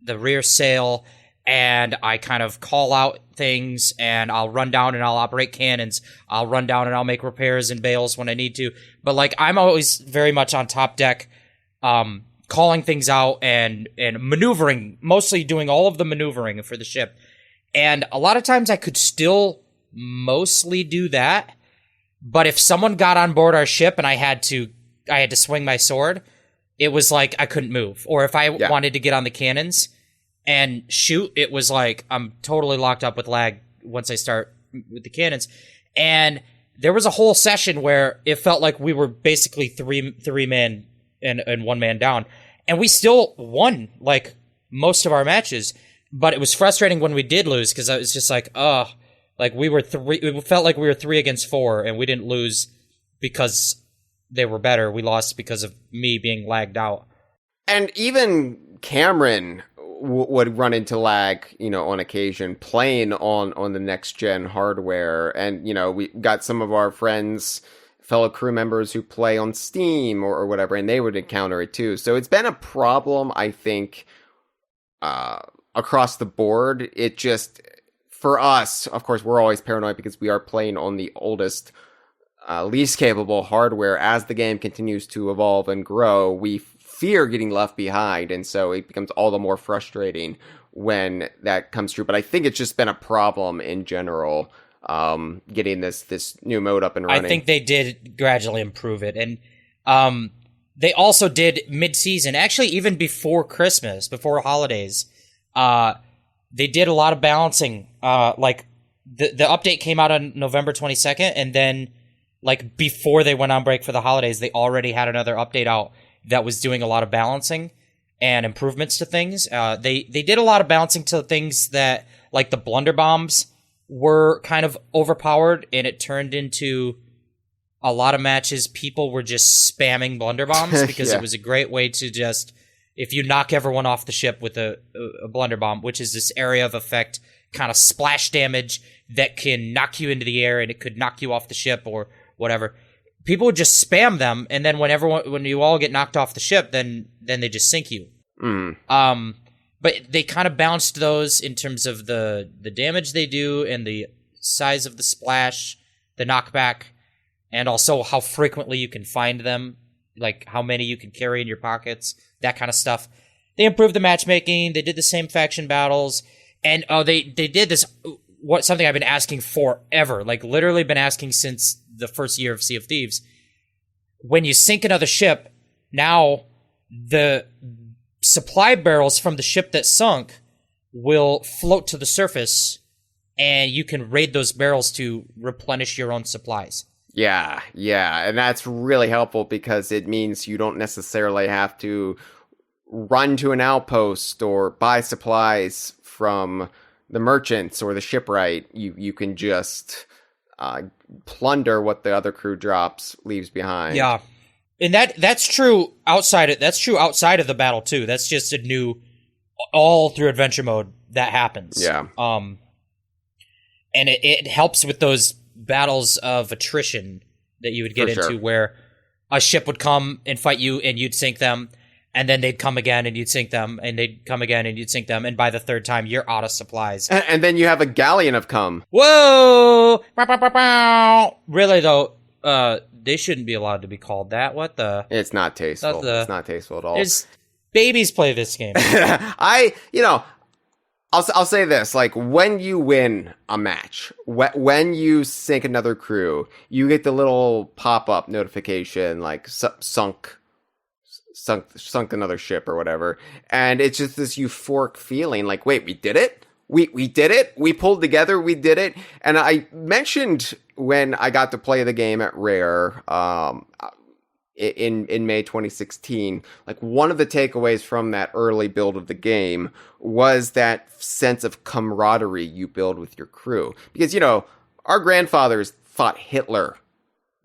the rear sail, and I kind of call out things, and I'll run down and I'll operate cannons. I'll run down and I'll make repairs and bales when I need to. But, like, I'm always very much on top deck, calling things out and maneuvering, mostly doing all of the maneuvering for the ship. And a lot of times I could still mostly do that, but if someone got on board our ship and I had to swing my sword, it was like I couldn't move. Or if I wanted to get on the cannons and shoot, it was like I'm totally locked up with lag once I start with the cannons. And there was a whole session where it felt like we were basically three man and 1 man down. And we still won, like, most of our matches. But it was frustrating when we did lose, because I was just like, like, it felt like we were 3 against 4, and we didn't lose because they were better. We lost because of me being lagged out. And even Cameron would run into lag, on occasion, playing on the next gen hardware. And, we got some of our friends, fellow crew members who play on Steam or whatever, and they would encounter it too. So it's been a problem, I think, across the board. It just, for us, of course, we're always paranoid because we are playing on the oldest, least capable hardware. As the game continues to evolve and grow, we fear getting left behind, and so it becomes all the more frustrating when that comes true. But I think it's just been a problem in general, getting this new mode up and running. I think they did gradually improve it, and they also did mid-season, actually even before Christmas, before holidays, they did a lot of balancing. Like the update came out on November 22nd, and then like before they went on break for the holidays, they already had another update out that was doing a lot of balancing and improvements to things. They did a lot of balancing to things that, like the blunder bombs, were kind of overpowered, and it turned into a lot of matches. People were just spamming blunder bombs because Yeah. it was a great way to just, if you knock everyone off the ship with a blunder bomb, which is this area of effect kind of splash damage that can knock you into the air, and it could knock you off the ship or whatever. People would just spam them, and then when you all get knocked off the ship, then they just sink you. But they kind of bounced those in terms of the damage they do and the size of the splash, the knockback, and also how frequently you can find them, like how many you can carry in your pockets, that kind of stuff. They improved the matchmaking. They did the same faction battles, and they did this. Something I've been asking forever, like literally been asking since the first year of Sea of Thieves. When you sink another ship, now the supply barrels from the ship that sunk will float to the surface, and you can raid those barrels to replenish your own supplies. Yeah, and that's really helpful because it means you don't necessarily have to run to an outpost or buy supplies from the merchants or the shipwright. You can just plunder what the other crew leaves behind. Yeah, and that's true outside of the battle too. That's just a new all through adventure mode that happens. Yeah. And it helps with those battles of attrition that you would get For into, sure. where a ship would come and fight you, and you'd sink them. And then they'd come again, and you'd sink them, and they'd come again, and you'd sink them, and by the third time, you're out of supplies. And then you have a galleon of cum. Whoa! Bow, bow, bow, bow. Really, though, they shouldn't be allowed to be called that. What the? It's not tasteful. It's not tasteful at all. Babies play this game. I'll say this, like, when you win a match, when you sink another crew, you get the little pop-up notification, like, sunk another ship or whatever, and it's just this euphoric feeling, like, wait, we did it? We did it? We pulled together, we did it? And I mentioned when I got to play the game at Rare, in May 2016, like, one of the takeaways from that early build of the game was that sense of camaraderie you build with your crew. Because, our grandfathers fought Hitler,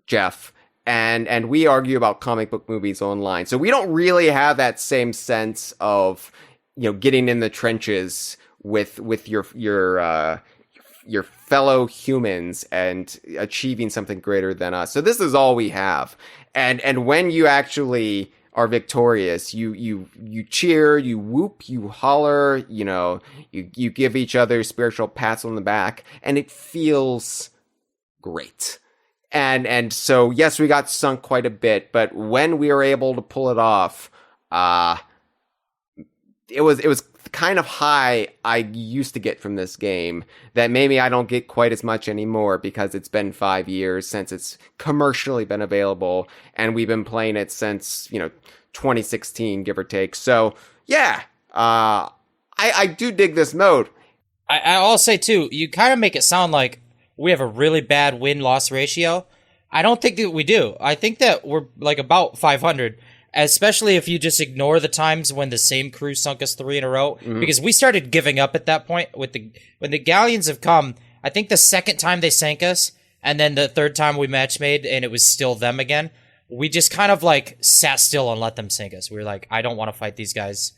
Jeff, and we argue about comic book movies online. So we don't really have that same sense of, getting in the trenches with your fellow humans and achieving something greater than us. So this is all we have. And when you actually are victorious, you cheer, you whoop, you holler, you give each other spiritual pats on the back, and it feels great. And so, yes, we got sunk quite a bit, but when we were able to pull it off, it was kind of high I used to get from this game that maybe I don't get quite as much anymore because it's been 5 years since it's commercially been available, and we've been playing it since, 2016, give or take. So, yeah, I do dig this mode. I'll say, too, you kind of make it sound like we have a really bad win-loss ratio. I don't think that we do. I think that we're like about 500, especially if you just ignore the times when the same crew sunk us 3 in a row, because we started giving up at that point. When the galleons have come, I think the second time they sank us, and then the third time we match made, and it was still them again, we just kind of like sat still and let them sink us. We were like, I don't want to fight these guys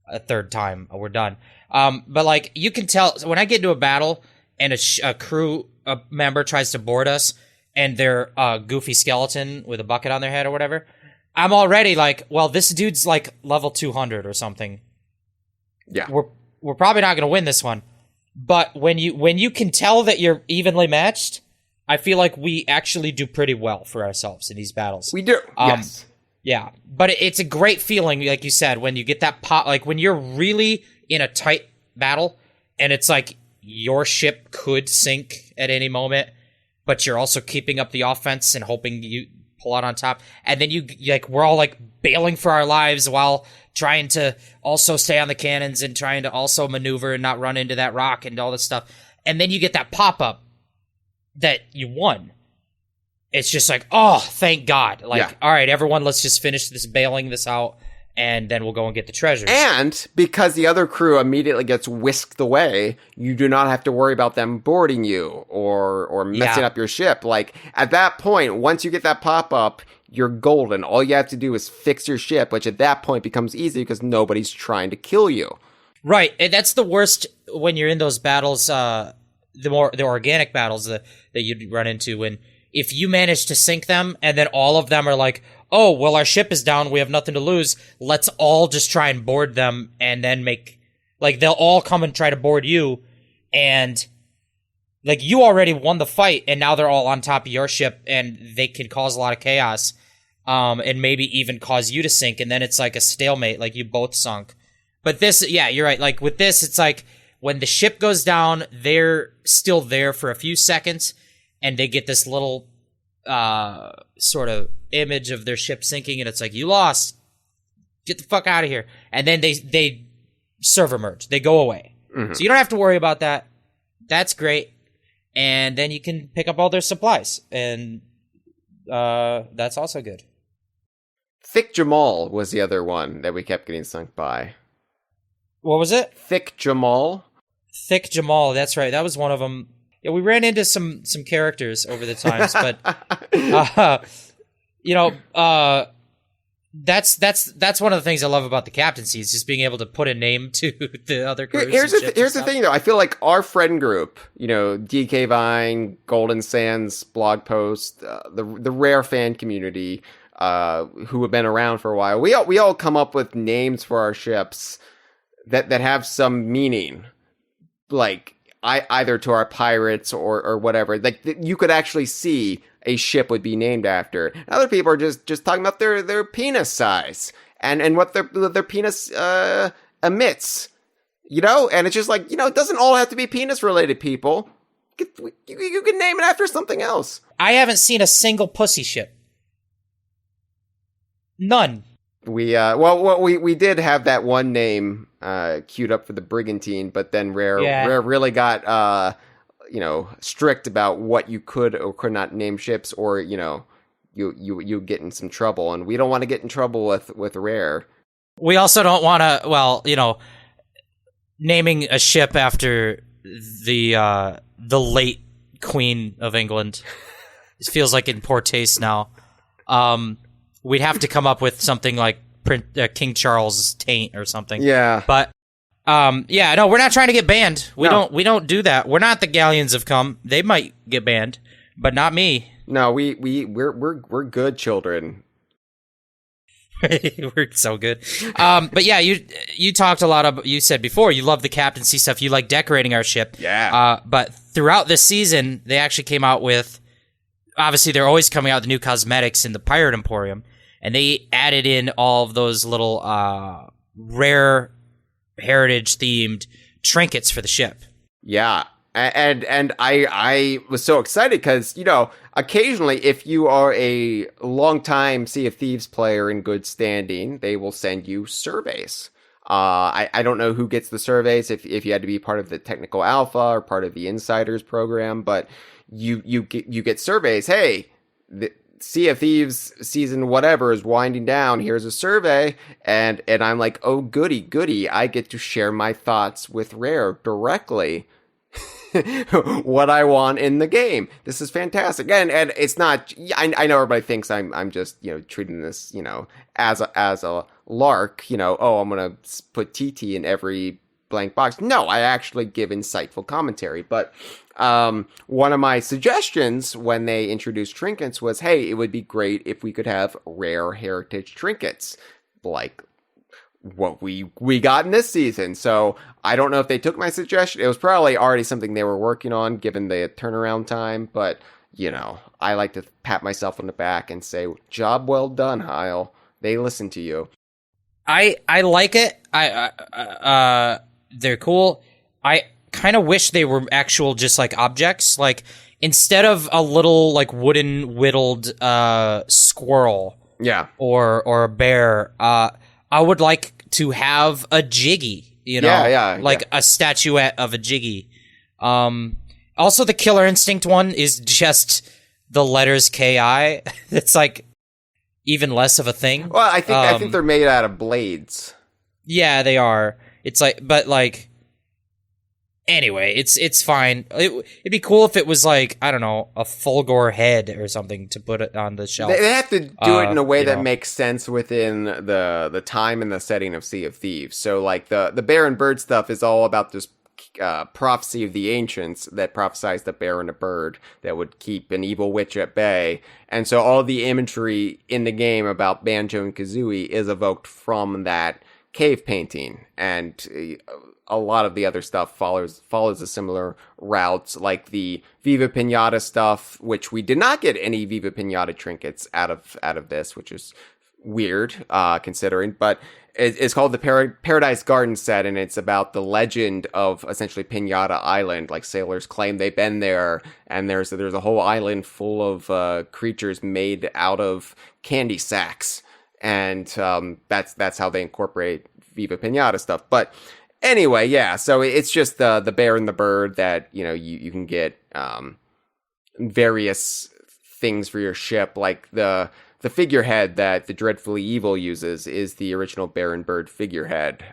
a third time. We're done. But like you can tell when I get into a battle and a crew member tries to board us and they're a goofy skeleton with a bucket on their head or whatever, I'm already like, well, this dude's like level 200 or something. Yeah. We're probably not going to win this one. But when you can tell that you're evenly matched, I feel like we actually do pretty well for ourselves in these battles. We do. Yes. Yeah. But it's a great feeling, like you said, when you get that pop, like when you're really in a tight battle and it's like your ship could sink at any moment, but you're also keeping up the offense and hoping you pull out on top. And then we're all like bailing for our lives while trying to also stay on the cannons and trying to also maneuver and not run into that rock and all this stuff. And then you get that pop-up that you won. It's just like, oh, thank God. Like, all right, everyone, let's just finish this bailing this out, and then we'll go and get the treasures. And because the other crew immediately gets whisked away, you do not have to worry about them boarding you or messing up your ship. Like, at that point, once you get that pop-up, you're golden. All you have to do is fix your ship, which at that point becomes easy because nobody's trying to kill you. Right, and that's the worst when you're in those battles, the organic battles that you'd run into when if you manage to sink them and then all of them are like, oh, well, our ship is down, we have nothing to lose, let's all just try and board them and then they'll all come and try to board you, and like you already won the fight and now they're all on top of your ship and they can cause a lot of chaos, and maybe even cause you to sink, and then it's like a stalemate, like you both sunk. But this, yeah, you're right, like with this, it's like when the ship goes down, they're still there for a few seconds and they get this little sort of image of their ship sinking, and it's like, you lost, get the fuck out of here, and then they server merge, they go away. So you don't have to worry about that. That's great. And then you can pick up all their supplies, and that's also good. Thick Jamal was the other one that we kept getting sunk by. What was it? Thick Jamal, that's right, that was one of them. Yeah, we ran into some characters over the times, but that's one of the things I love about the captaincy, is just being able to put a name to the other crews. Here's the thing, though. I feel like our friend group, DK Vine, Golden Sands blog post, the Rare fan community, who have been around for a while, we all come up with names for our ships that have some meaning, like either to our pirates or whatever. Like you could actually see a ship would be named after. And other people are just talking about their penis size and what their penis emits. And it's just like, it doesn't all have to be penis related, people. You can name it after something else. I haven't seen a single pussy ship. None. We did have that one name queued up for the Brigantine, but then Rare really got strict about what you could or could not name ships, or you get in some trouble, and we don't want to get in trouble with Rare. We also don't want to, naming a ship after the late Queen of England. It feels like in poor taste now. We'd have to come up with something like King Charles' taint or something. Yeah. But no, we're not trying to get banned. We don't do that. We're not the Galleons of Come. They might get banned, but not me. No, we're good children. We're so good. But yeah, you talked a lot of, you said before, you love the captaincy stuff. You like decorating our ship. Yeah. But throughout this season, they actually came out with, obviously they're always coming out with new cosmetics in the Pirate Emporium, and they added in all of those little rare heritage-themed trinkets for the ship. Yeah, and I was so excited because, occasionally if you are a longtime Sea of Thieves player in good standing, they will send you surveys. I don't know who gets the surveys, if you had to be part of the Technical Alpha or part of the Insiders program, but you get surveys. Hey, the Sea of Thieves season whatever is winding down. Here's a survey, and I'm like, oh goody, I get to share my thoughts with Rare directly, what I want in the game. This is fantastic. And it's not, I know everybody thinks I'm just, treating this, as a lark, oh, I'm going to put TT in every blank box. No, I actually give insightful commentary. But one of my suggestions when they introduced trinkets was, hey, it would be great if we could have rare heritage trinkets, like what we got in this season. So I don't know if they took my suggestion. It was probably already something they were working on given the turnaround time, but I like to pat myself on the back and say, job well done, Hyle. They listen to you. I like it. They're cool. I kind of wish they were actual just like objects, like instead of a little like wooden whittled squirrel, or a bear, I would like to have a Jiggy, a statuette of a Jiggy. Also, the Killer Instinct one is just the letters KI. It's like even less of a thing. Well, I think they're made out of blades. Yeah, they are. It's like, but like, anyway, it's fine. It'd be cool if it was like, I don't know, a Fulgore head or something to put it on the shelf. They have to do it in a way that makes sense within the time and the setting of Sea of Thieves. So like the bear and bird stuff is all about this prophecy of the ancients that prophesies the bear and a bird that would keep an evil witch at bay. And so all the imagery in the game about Banjo and Kazooie is evoked from that cave painting, and a lot of the other stuff follows a similar route, like the Viva Pinata stuff, which we did not get any Viva Pinata trinkets out of this, which is weird considering, but it's called the Paradise Garden set, and it's about the legend of essentially Pinata Island. Like sailors claim they've been there, and there's a whole island full of creatures made out of candy sacks. And that's how they incorporate Viva Pinata stuff. But anyway, yeah. So it's just the bear and the bird that you can get various things for your ship. Like the figurehead that the Dreadfully Evil uses is the original bear and bird figurehead.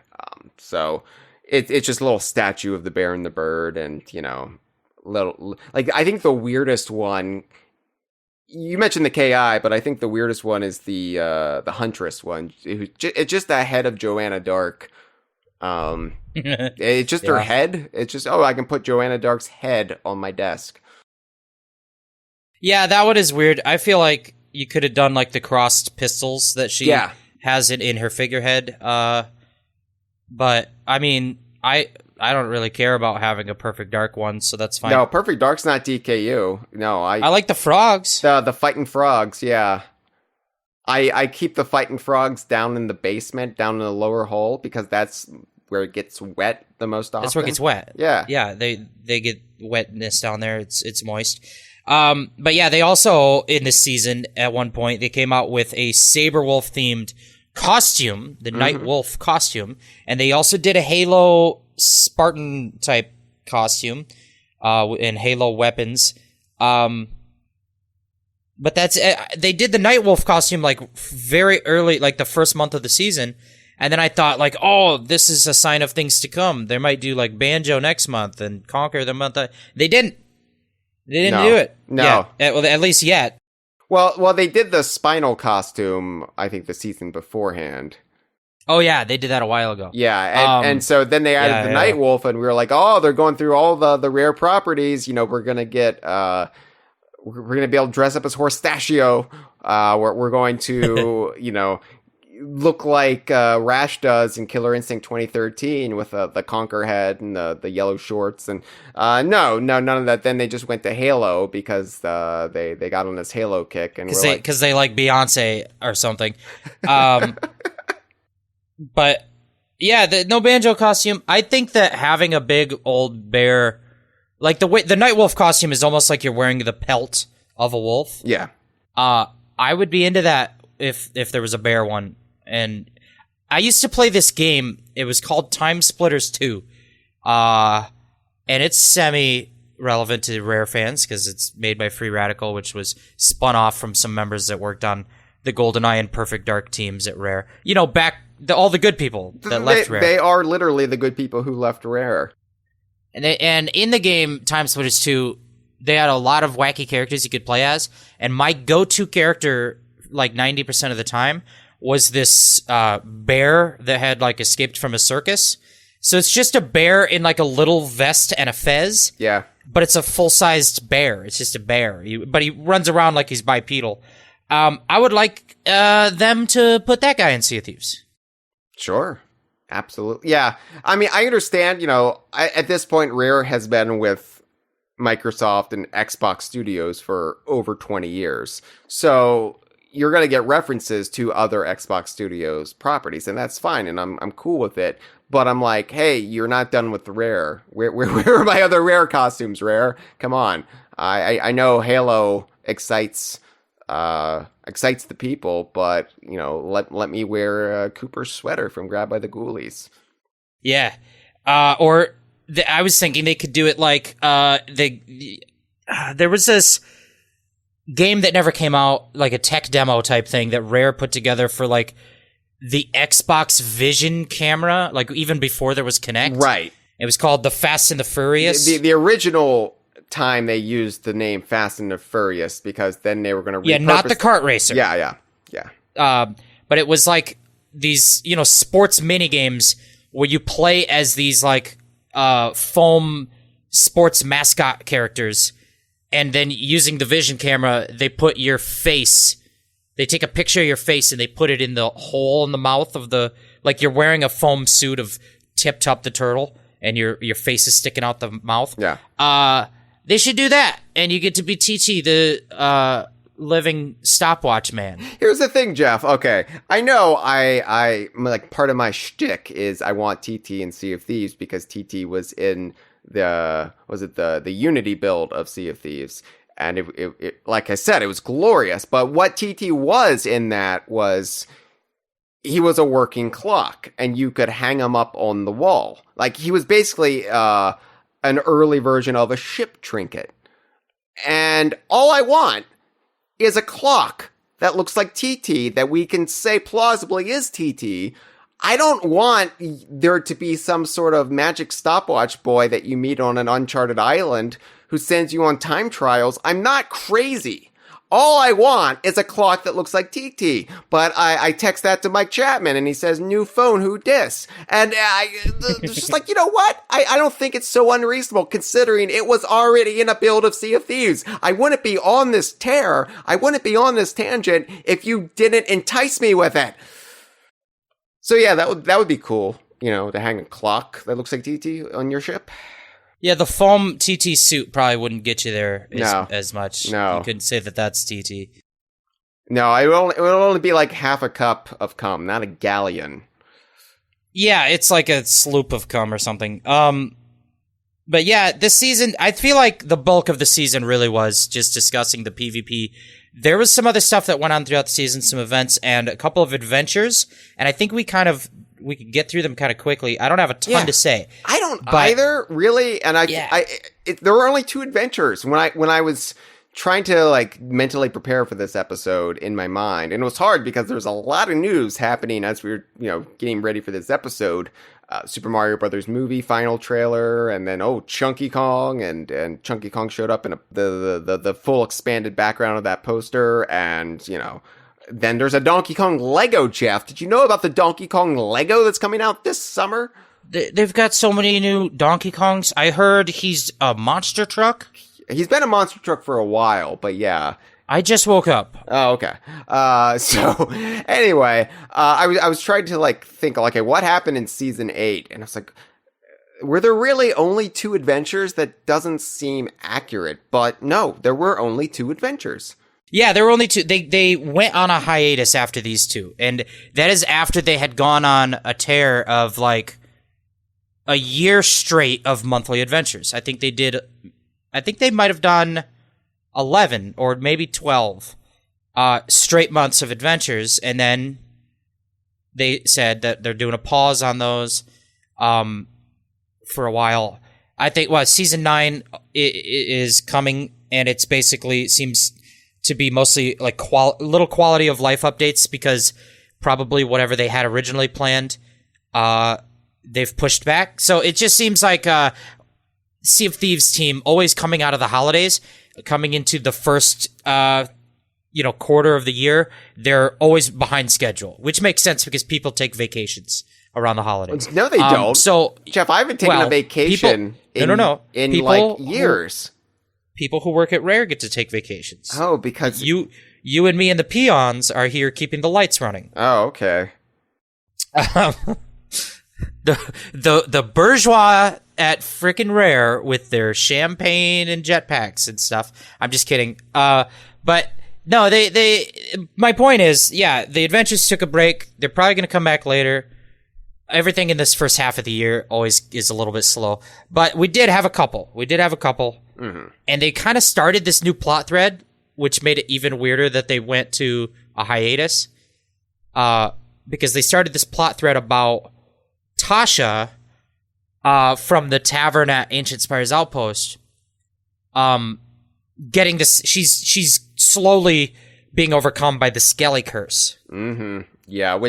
So it's just a little statue of the bear and the bird, and little like I think the weirdest one. You mentioned the KI, but I think the weirdest one is the Huntress one. It's just the head of Joanna Dark. It's just her head. It's just, I can put Joanna Dark's head on my desk. Yeah, that one is weird. I feel like you could have done like the crossed pistols that she has it in her figurehead. But I mean, I don't really care about having a Perfect Dark one, so that's fine. No, Perfect Dark's not DKU. No, I like the frogs. The fighting frogs, yeah. I keep the fighting frogs down in the basement, down in the lower hole, because that's where it gets wet the most often. That's where it gets wet. Yeah. Yeah, they get wetness down there. It's moist. But yeah, they also, in this season, at one point, they came out with a Saberwolf themed costume, the Night Wolf costume, and they also did a Halo Spartan type costume and Halo weapons. But that's they did the Night Wolf costume like very early, like the first month of the season, and then I thought like, oh, this is a sign of things to come. They might do like Banjo next month and Conquer the month. They didn't. They didn't do it. No. Well, at least yet. Well, they did the Spinal costume, I think, the season beforehand. Oh, yeah, they did that a while ago. Yeah, and so then they added the Night Wolf, and we were like, oh, they're going through all the rare properties. We're going to get, we're going to be able to dress up as Horstachio. We're going to, look like Rash does in Killer Instinct 2013 with the Conquer head and the yellow shorts. And no, none of that. Then they just went to Halo because they got on this Halo kick. And because they like Beyonce or something. But yeah, the no Banjo costume. I think that having a big old bear, like the Night Wolf costume, is almost like you're wearing the pelt of a wolf. Yeah. I would be into that if there was a bear one. And I used to play this game. It was called Time Splitters 2. And it's semi-relevant to Rare fans because it's made by Free Radical, which was spun off from some members that worked on the GoldenEye and Perfect Dark teams at Rare. Back all the good people that left Rare. They are literally the good people who left Rare. And in the game Time Splitters 2, they had a lot of wacky characters you could play as, and my go-to character, like 90% of the time, was this bear that had like escaped from a circus. So it's just a bear in like a little vest and a fez. Yeah. But it's a full-sized bear. It's just a bear. But he runs around like he's bipedal. I would like them to put that guy in Sea of Thieves. Sure. Absolutely. Yeah. I mean, I understand, at this point, Rare has been with Microsoft and Xbox Studios for over 20 years. So you're going to get references to other Xbox Studios properties, and that's fine, and I'm cool with it. But I'm like, hey, you're not done with the Rare. Where are my other Rare costumes, Rare? Come on. I know Halo excites the people, but let me wear Cooper's sweater from Grabbed by the Ghoulies. Yeah. I was thinking they could do it like there was this game that never came out, like a tech demo type thing that Rare put together for like the Xbox Vision camera, like even before there was Kinect. Right. It was called The Fast and the Furious. The original time they used the name Fast and the Furious because then they were going to repurpose... Yeah, not the kart racer. Yeah. But it was like these, sports mini games where you play as these like foam sports mascot characters, and then using the Vision camera, they put your face. They take a picture of your face and they put it in the hole in the mouth of the, like you're wearing a foam suit of Tip Top the Turtle and your face is sticking out the mouth. Yeah. They should do that, and you get to be TT, the living stopwatch man. Here's the thing, Jeff. Okay, I know I like part of my shtick is I want TT in Sea of Thieves because TT was in the Unity build of Sea of Thieves. And it like I said, it was glorious. But what TT was in that was he was a working clock, and you could hang him up on the wall. Like he was basically an early version of a ship trinket. And all I want is a clock that looks like TT that we can say plausibly is TT. I don't want there to be some sort of magic stopwatch boy that you meet on an uncharted island who sends you on time trials. I'm not crazy. All I want is a clock that looks like TT. But I text that to Mike Chapman and he says, new phone, who dis? And it's just like, you know what? I don't think it's so unreasonable considering it was already in a build of Sea of Thieves. I wouldn't be on this tear. I wouldn't be on this tangent if you didn't entice me with it. So yeah, that would be cool, to hang a clock that looks like TT on your ship. Yeah, the foam TT suit probably wouldn't get you there as much. No. You couldn't say that that's TT. No, it would only be like half a cup of cum, not a galleon. Yeah, it's like a sloop of cum or something. But yeah, this season, I feel like the bulk of the season really was just discussing the PvP. There was some other stuff that went on throughout the season, some events, and a couple of adventures, and I think we could get through them kind of quickly. I don't have a ton to say. I don't either, really. And there were only 2 adventures when I was trying to like mentally prepare for this episode in my mind, and it was hard because there's a lot of news happening as we were getting ready for this episode. Super Mario Brothers movie final trailer, and then Chunky Kong, and Chunky Kong showed up in the full expanded background of that poster, and then there's a Donkey Kong Lego, Jeff. Did you know about the Donkey Kong Lego that's coming out this summer? They've got so many new Donkey Kongs. I heard he's a monster truck. He's been a monster truck for a while, but yeah. I just woke up. Oh, okay. So anyway, I was trying to like think like, okay, what happened in season 8? And I was like, were there really only 2 adventures? That doesn't seem accurate, but no, there were only 2 adventures. Yeah, there were only 2. They went on a hiatus after these 2, and that is after they had gone on a tear of like a year straight of monthly adventures. I think they might have done 11 or maybe 12 straight months of adventures, and then they said that they're doing a pause on those for a while. I think season 9 is coming, and it's basically seems to be mostly like little quality of life updates, because probably whatever they had originally planned they've pushed back. So it just seems like Sea of Thieves team always coming out of the holidays, coming into the first quarter of the year, they're always behind schedule, which makes sense because people take vacations around the holidays. No, they don't. So, Jeff, I haven't taken a vacation in people years. People who work at Rare get to take vacations. Oh, because you and me and the peons are here keeping the lights running. Oh, okay. The bourgeois at frickin' Rare with their champagne and jetpacks and stuff. I'm just kidding. But no, my point is, yeah, the adventures took a break. They're probably going to come back later. Everything in this first half of the year always is a little bit slow. But we did have a couple. Mm-hmm. And they kind of started this new plot thread, which made it even weirder that they went to a hiatus. Because they started this plot thread about Tasha from the tavern at Ancient Spire's Outpost. Getting this, she's slowly being overcome by the Skelly curse. Mm-hmm. Yeah,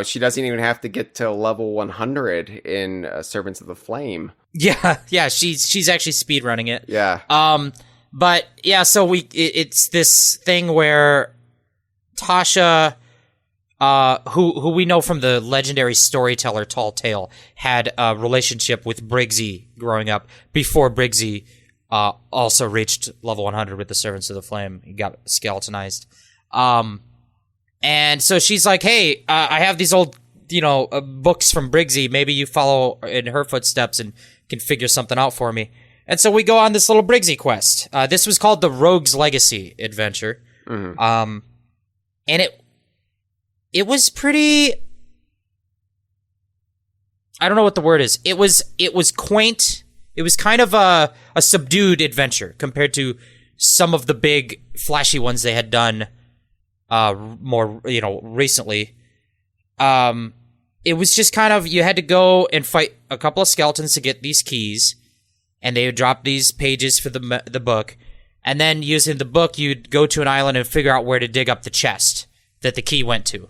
she doesn't even have to get to level 100 in Servants of the Flame. Yeah, she's actually speedrunning it. Yeah. But yeah, so it's this thing where Tasha, who we know from the legendary storyteller Tall Tale, had a relationship with Briggsy growing up before Briggsy also reached level 100 with the Servants of the Flame. He got skeletonized. And so she's like, hey, I have these old, books from Briggsy. Maybe you follow in her footsteps and can figure something out for me. And so we go on this little Briggsy quest. This was called the Rogue's Legacy adventure. Mm-hmm. And it was pretty, I don't know what the word is. It was quaint. It was kind of a subdued adventure compared to some of the big flashy ones they had done more, recently. It was just kind of, you had to go and fight a couple of skeletons to get these keys, and they would drop these pages for the book, and then using the book, you'd go to an island and figure out where to dig up the chest that the key went to.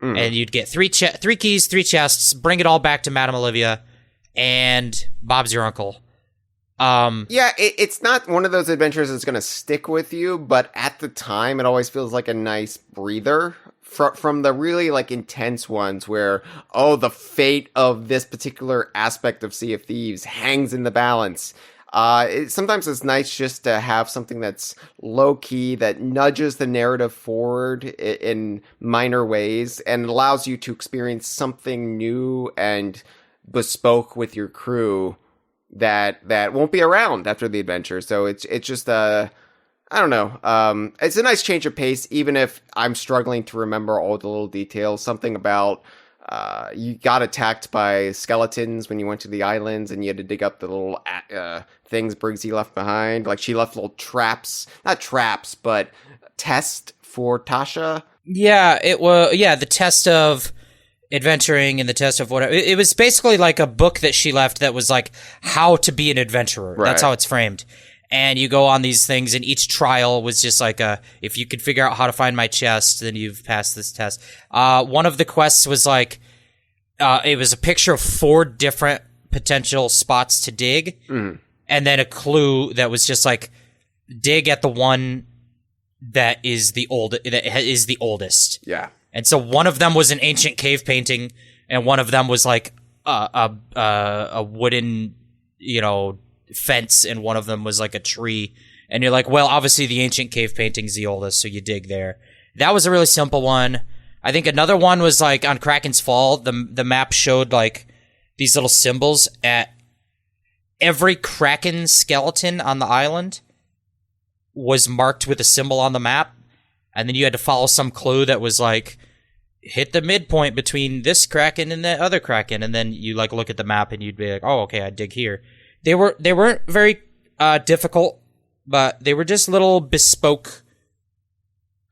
Mm. And you'd get three keys, 3 chests, bring it all back to Madame Olivia, and Bob's your uncle. It's not one of those adventures that's going to stick with you, but at the time, it always feels like a nice breather from the really intense ones where, the fate of this particular aspect of Sea of Thieves hangs in the balance. Sometimes it's nice just to have something that's low key, that nudges the narrative forward in minor ways and allows you to experience something new and bespoke with your crew that won't be around after the adventure. So it's just I don't know. It's a nice change of pace, even if I'm struggling to remember all the little details. Something about you got attacked by skeletons when you went to the islands, and you had to dig up the little things Briggsy left behind. Like, she left little traps, not traps, but test for Tasha. Yeah, it was. Yeah, the test of adventuring and the test of whatever. It was basically like a book that she left that was like how to be an adventurer. Right. That's how it's framed. And you go on these things, and each trial was just like if you could figure out how to find my chest, then you've passed this test. One of the quests was like, it was a picture of 4 different potential spots to dig, and then a clue that was just like, dig at the one that is the oldest. Yeah. And so one of them was an ancient cave painting, and one of them was like a wooden, fence, and one of them was like a tree. And you're like, well, obviously the ancient cave painting's the oldest, so you dig there. That was a really simple one. I think another one was like on Kraken's Fall. The map showed like these little symbols at every Kraken skeleton on the island was marked with a symbol on the map. And then you had to follow some clue that was like, hit the midpoint between this Kraken and the other Kraken. And then you like look at the map and you'd be like, oh, okay, I dig here. They weren't very difficult, but they were just little bespoke,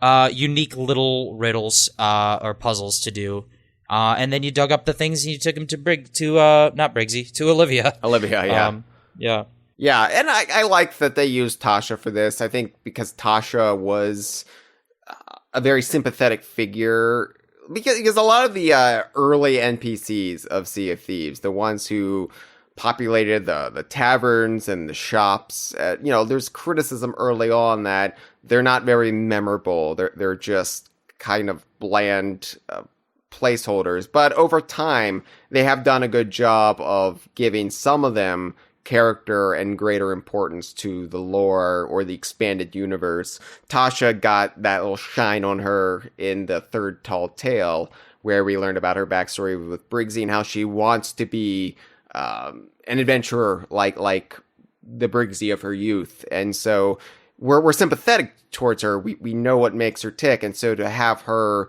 unique little riddles or puzzles to do. And then you dug up the things and you took them to Olivia. Olivia, yeah. Yeah. Yeah, and I like that they used Tasha for this. I think because Tasha was a very sympathetic figure, because a lot of the early NPCs of Sea of Thieves, the ones who populated the taverns and the shops. There's criticism early on that they're not very memorable. They're just kind of bland placeholders. But over time, they have done a good job of giving some of them character and greater importance to the lore or the expanded universe. Tasha got that little shine on her in the third Tall Tale, where we learned about her backstory with Briggsy and how she wants to be an adventurer like the Briggsy of her youth. And so we're sympathetic towards her. We know what makes her tick. And so to have her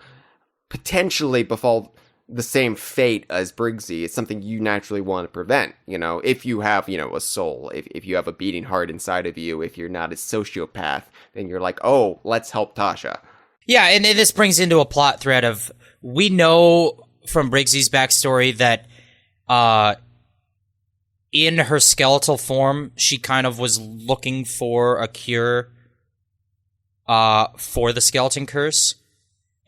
potentially befall the same fate as Briggsy is something you naturally want to prevent, if you have, a soul, if you have a beating heart inside of you, if you're not a sociopath, then you're like, oh, let's help Tasha. Yeah, and this brings into a plot thread of, we know from Briggsy's backstory that in her skeletal form, she kind of was looking for a cure for the skeleton curse.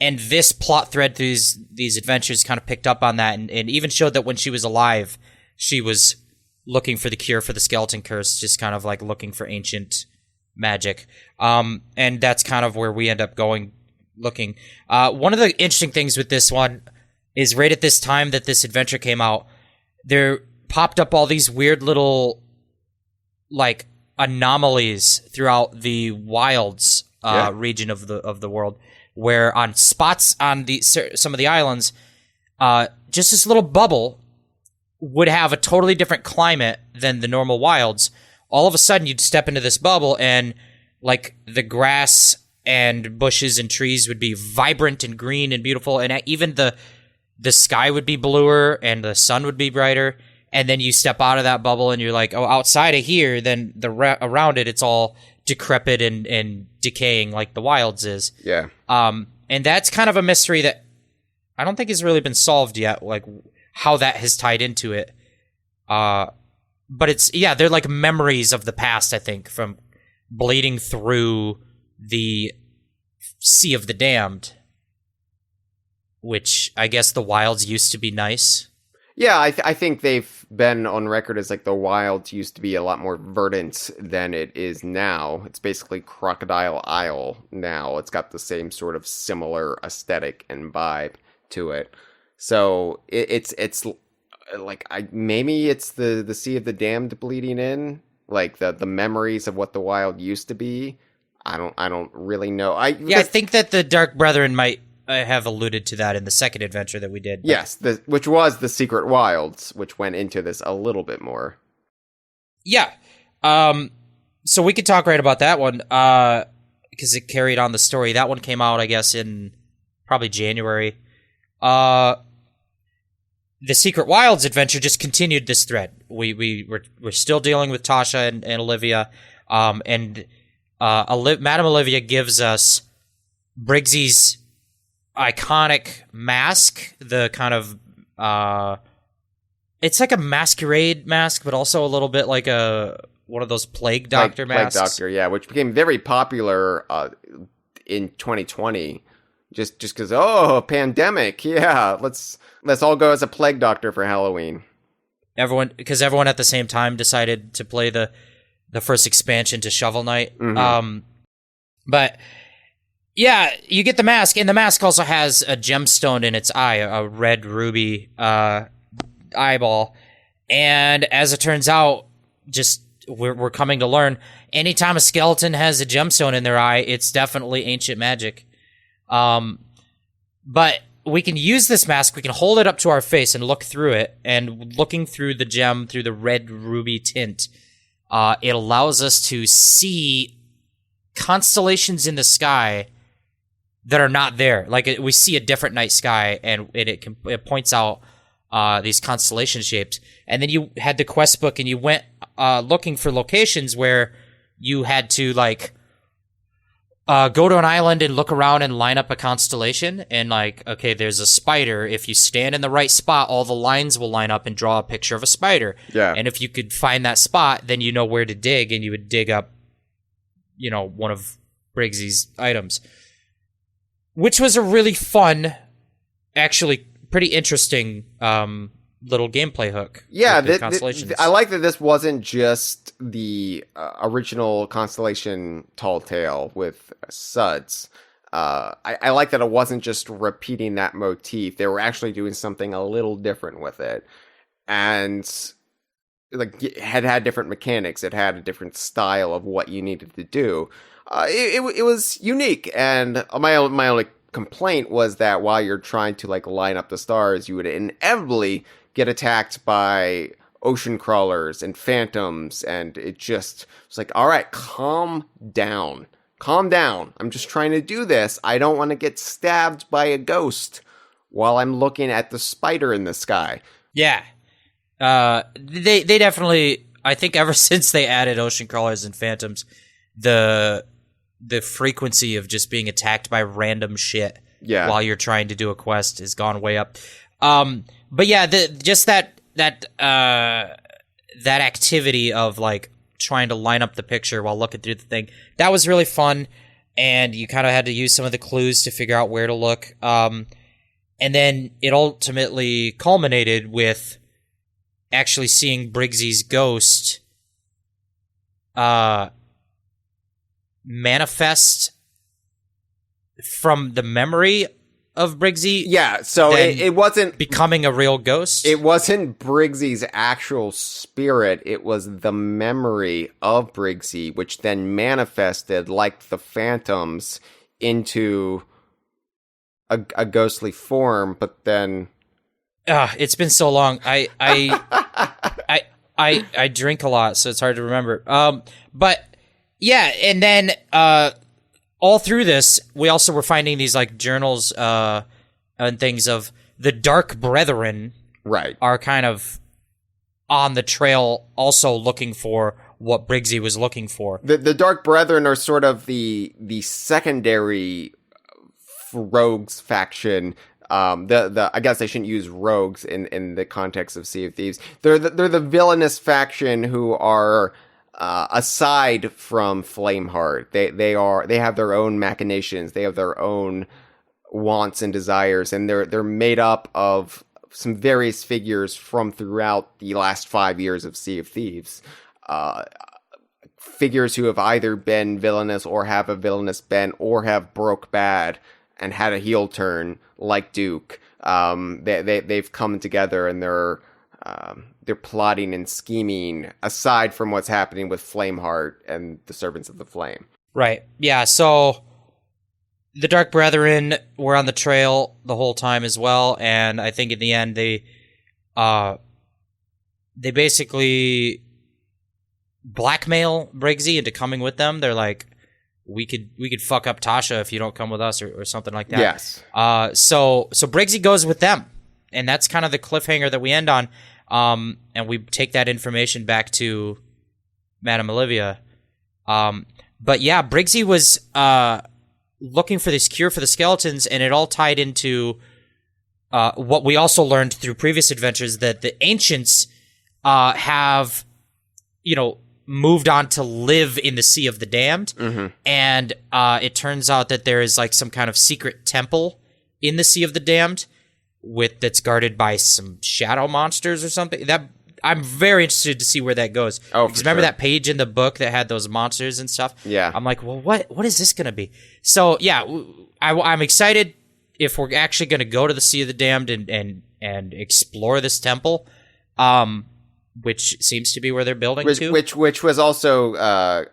And this plot thread through these adventures kind of picked up on that and even showed that when she was alive, she was looking for the cure for the skeleton curse, just kind of like looking for ancient magic. And that's kind of where we end up looking. One of the interesting things with this one is right at this time that this adventure came out, there popped up all these weird little like anomalies throughout the wilds region of the world, where on spots on some of the islands, just this little bubble would have a totally different climate than the normal wilds. All of a sudden, you'd step into this bubble, and like the grass and bushes and trees would be vibrant and green and beautiful, and even the sky would be bluer and the sun would be brighter. And then you step out of that bubble, and you're like, oh, outside of here, then around it, it's all decrepit and decaying like the wilds is. Yeah. And that's kind of a mystery that I don't think has really been solved yet, like how that has tied into it. But they're like memories of the past, I think, from bleeding through the Sea of the Damned, which I guess the wilds used to be nice. Yeah, I think they've been on record as like the wilds used to be a lot more verdant than it is now. It's basically Crocodile Isle now. It's got the same sort of similar aesthetic and vibe to it. So it's like maybe it's the Sea of the Damned bleeding in, like the memories of what the wild used to be. I don't really know. I think that the Dark Brethren might have alluded to that in the second adventure that we did. Yes, which was the Secret Wilds, which went into this a little bit more. Yeah. So we could talk right about that one, because it carried on the story. That one came out, I guess, in probably January. The Secret Wilds adventure just continued this thread. We're still dealing with Tasha and Olivia, and Madame Olivia gives us Briggsy's iconic mask, the kind of it's like a masquerade mask, but also a little bit like one of those plague doctor masks. Plague doctor, yeah, which became very popular in 2020, just because pandemic, yeah, let's all go as a plague doctor for Halloween. Because everyone at the same time decided to play the first expansion to Shovel Knight. Mm-hmm. But yeah, you get the mask, and the mask also has a gemstone in its eye, a red ruby eyeball. And as it turns out, just we're coming to learn, anytime a skeleton has a gemstone in their eye, it's definitely ancient magic. But we can use this mask, we can hold it up to our face and look through it, and looking through the gem, through the red ruby tint, it allows us to see constellations in the sky that are not there. Like we see a different night sky, and it points out these constellation shapes. And then you had the quest book, and you went looking for locations where you had to like go to an island and look around and line up a constellation. And like, okay, there's a spider. If you stand in the right spot, all the lines will line up and draw a picture of a spider. Yeah. And if you could find that spot, then you know where to dig, and you would dig up, one of Briggsy's items. Which was a really fun, actually pretty interesting little gameplay hook. Yeah, with the constellations. I like that this wasn't just the original Constellation Tall Tale with Suds. I like that it wasn't just repeating that motif. They were actually doing something a little different with it. And like it had different mechanics. It had a different style of what you needed to do. It was unique. And my only complaint was that while you're trying to like line up the stars, you would inevitably get attacked by ocean crawlers and phantoms, and it just was like, all right, calm down. I'm just trying to do this. I don't want to get stabbed by a ghost while I'm looking at the spider in the sky. Yeah. They definitely, I think ever since they added ocean crawlers and phantoms, the frequency of just being attacked by random shit while you're trying to do a quest has gone way up. But yeah, just that activity of like trying to line up the picture while looking through the thing, that was really fun, and you kind of had to use some of the clues to figure out where to look. And then it ultimately culminated with actually seeing Briggsy's ghost manifest from the memory of Briggsy. Yeah, so it wasn't becoming a real ghost. It wasn't Briggsy's actual spirit. It was the memory of Briggsy, which then manifested like the phantoms into a ghostly form. But then, it's been so long. I drink a lot, so it's hard to remember. But yeah, and then all through this, we also were finding these like journals and things of the Dark Brethren, right? Are kind of on the trail, also looking for what Briggsy was looking for. The Dark Brethren are sort of the secondary rogues faction. I guess I shouldn't use rogues in the context of Sea of Thieves. They're the villainous faction who are aside from Flameheart. They have their own machinations. They have their own wants and desires, and they're made up of some various figures from throughout the last 5 years of Sea of Thieves. Figures who have either been villainous or have a villainous bent or have broke bad and had a heel turn, like Duke. They've come together and they're plotting and scheming aside from what's happening with Flameheart and the Servants of the Flame. Right. Yeah. So the Dark Brethren were on the trail the whole time as well, and I think in the end they basically blackmail Briggsy into coming with them. They're like, we could fuck up Tasha if you don't come with us, or something like that. Yes. So Briggsy goes with them, and that's kind of the cliffhanger that we end on. And we take that information back to Madame Olivia. But yeah, Briggsy was looking for this cure for the skeletons, and it all tied into what we also learned through previous adventures, that the ancients have, moved on to live in the Sea of the Damned. Mm-hmm. And it turns out that there is like some kind of secret temple in the Sea of the Damned that's guarded by some shadow monsters or something. That I'm very interested to see where that goes. Oh, because remember that page in the book that had those monsters and stuff? Yeah. I'm like, well, what is this going to be? So yeah, I'm excited if we're actually going to go to the Sea of the Damned and explore this temple, which seems to be where they're building to. Which was also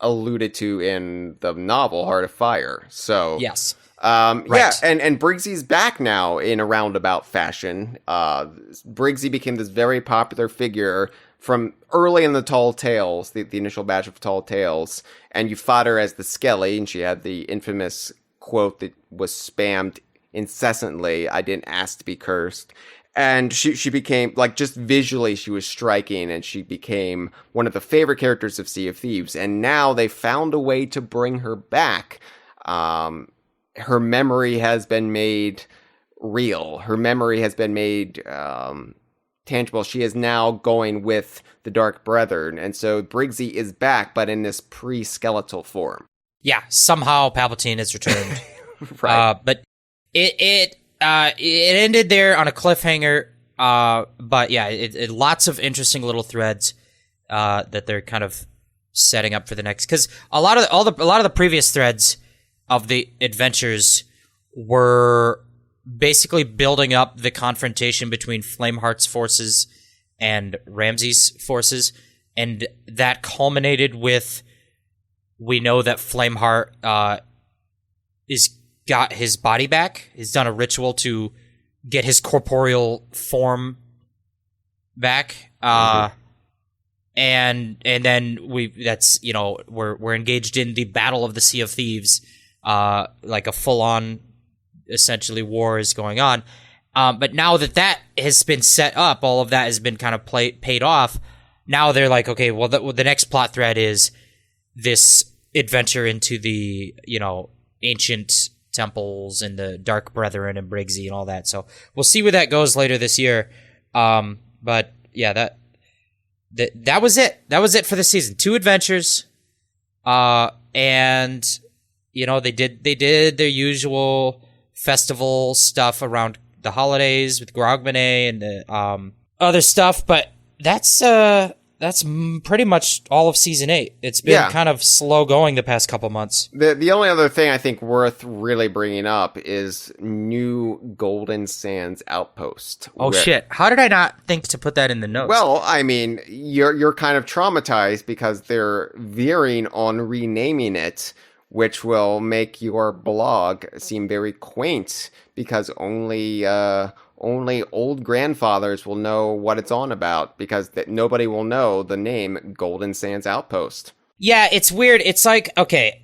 alluded to in the novel Heart of Fire. So yes. Right. Yeah, and Briggsy's back now in a roundabout fashion. Briggsy became this very popular figure from early in the Tall Tales, the initial batch of Tall Tales, and you fought her as the Skelly, and she had the infamous quote that was spammed incessantly, "I didn't ask to be cursed." And she became, like, just visually she was striking, and she became one of the favorite characters of Sea of Thieves, and now they found a way to bring her back. Her memory has been made real. Her memory has been made tangible. She is now going with the Dark Brethren. And so Briggsy is back, but in this pre-skeletal form. Yeah, somehow Palpatine has returned. Right. But it ended there on a cliffhanger. But yeah, lots of interesting little threads that they're kind of setting up for the next, because a lot of the previous threads of the adventures were basically building up the confrontation between Flameheart's forces and Ramsey's forces, and that culminated with, we know that Flameheart is got his body back. He's done a ritual to get his corporeal form back. And then we're engaged in the Battle of the Sea of Thieves, like a full-on, essentially, war is going on. But now that has been set up, all of that has been kind of paid off. Now they're like, okay, well, the next plot thread is this adventure into the, ancient temples and the Dark Brethren and Briggsy and all that. So we'll see where that goes later this year. But yeah, that was it. That was it for the season. 2 adventures. And they did their usual festival stuff around the holidays with Grogmanay and the other stuff, but that's pretty much all of season 8. It's been kind of slow going the past couple months. The only other thing I think worth really bringing up is new Golden Sands Outpost. Oh shit! How did I not think to put that in the notes? Well, I mean, you're kind of traumatized because they're veering on renaming it, which will make your blog seem very quaint because only old grandfathers will know what it's on about, because nobody will know the name Golden Sands Outpost. Yeah, it's weird. It's like, okay,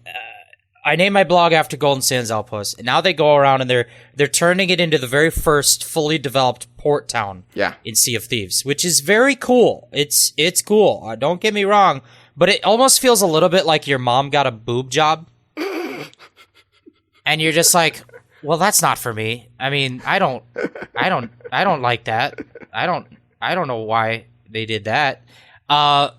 I named my blog after Golden Sands Outpost, and now they go around and they're turning it into the very first fully developed port town in Sea of Thieves, which is very cool. It's cool. Don't get me wrong, but it almost feels a little bit like your mom got a boob job, and you're just like, well, that's not for me. I mean, I don't like that. I don't know why they did that. But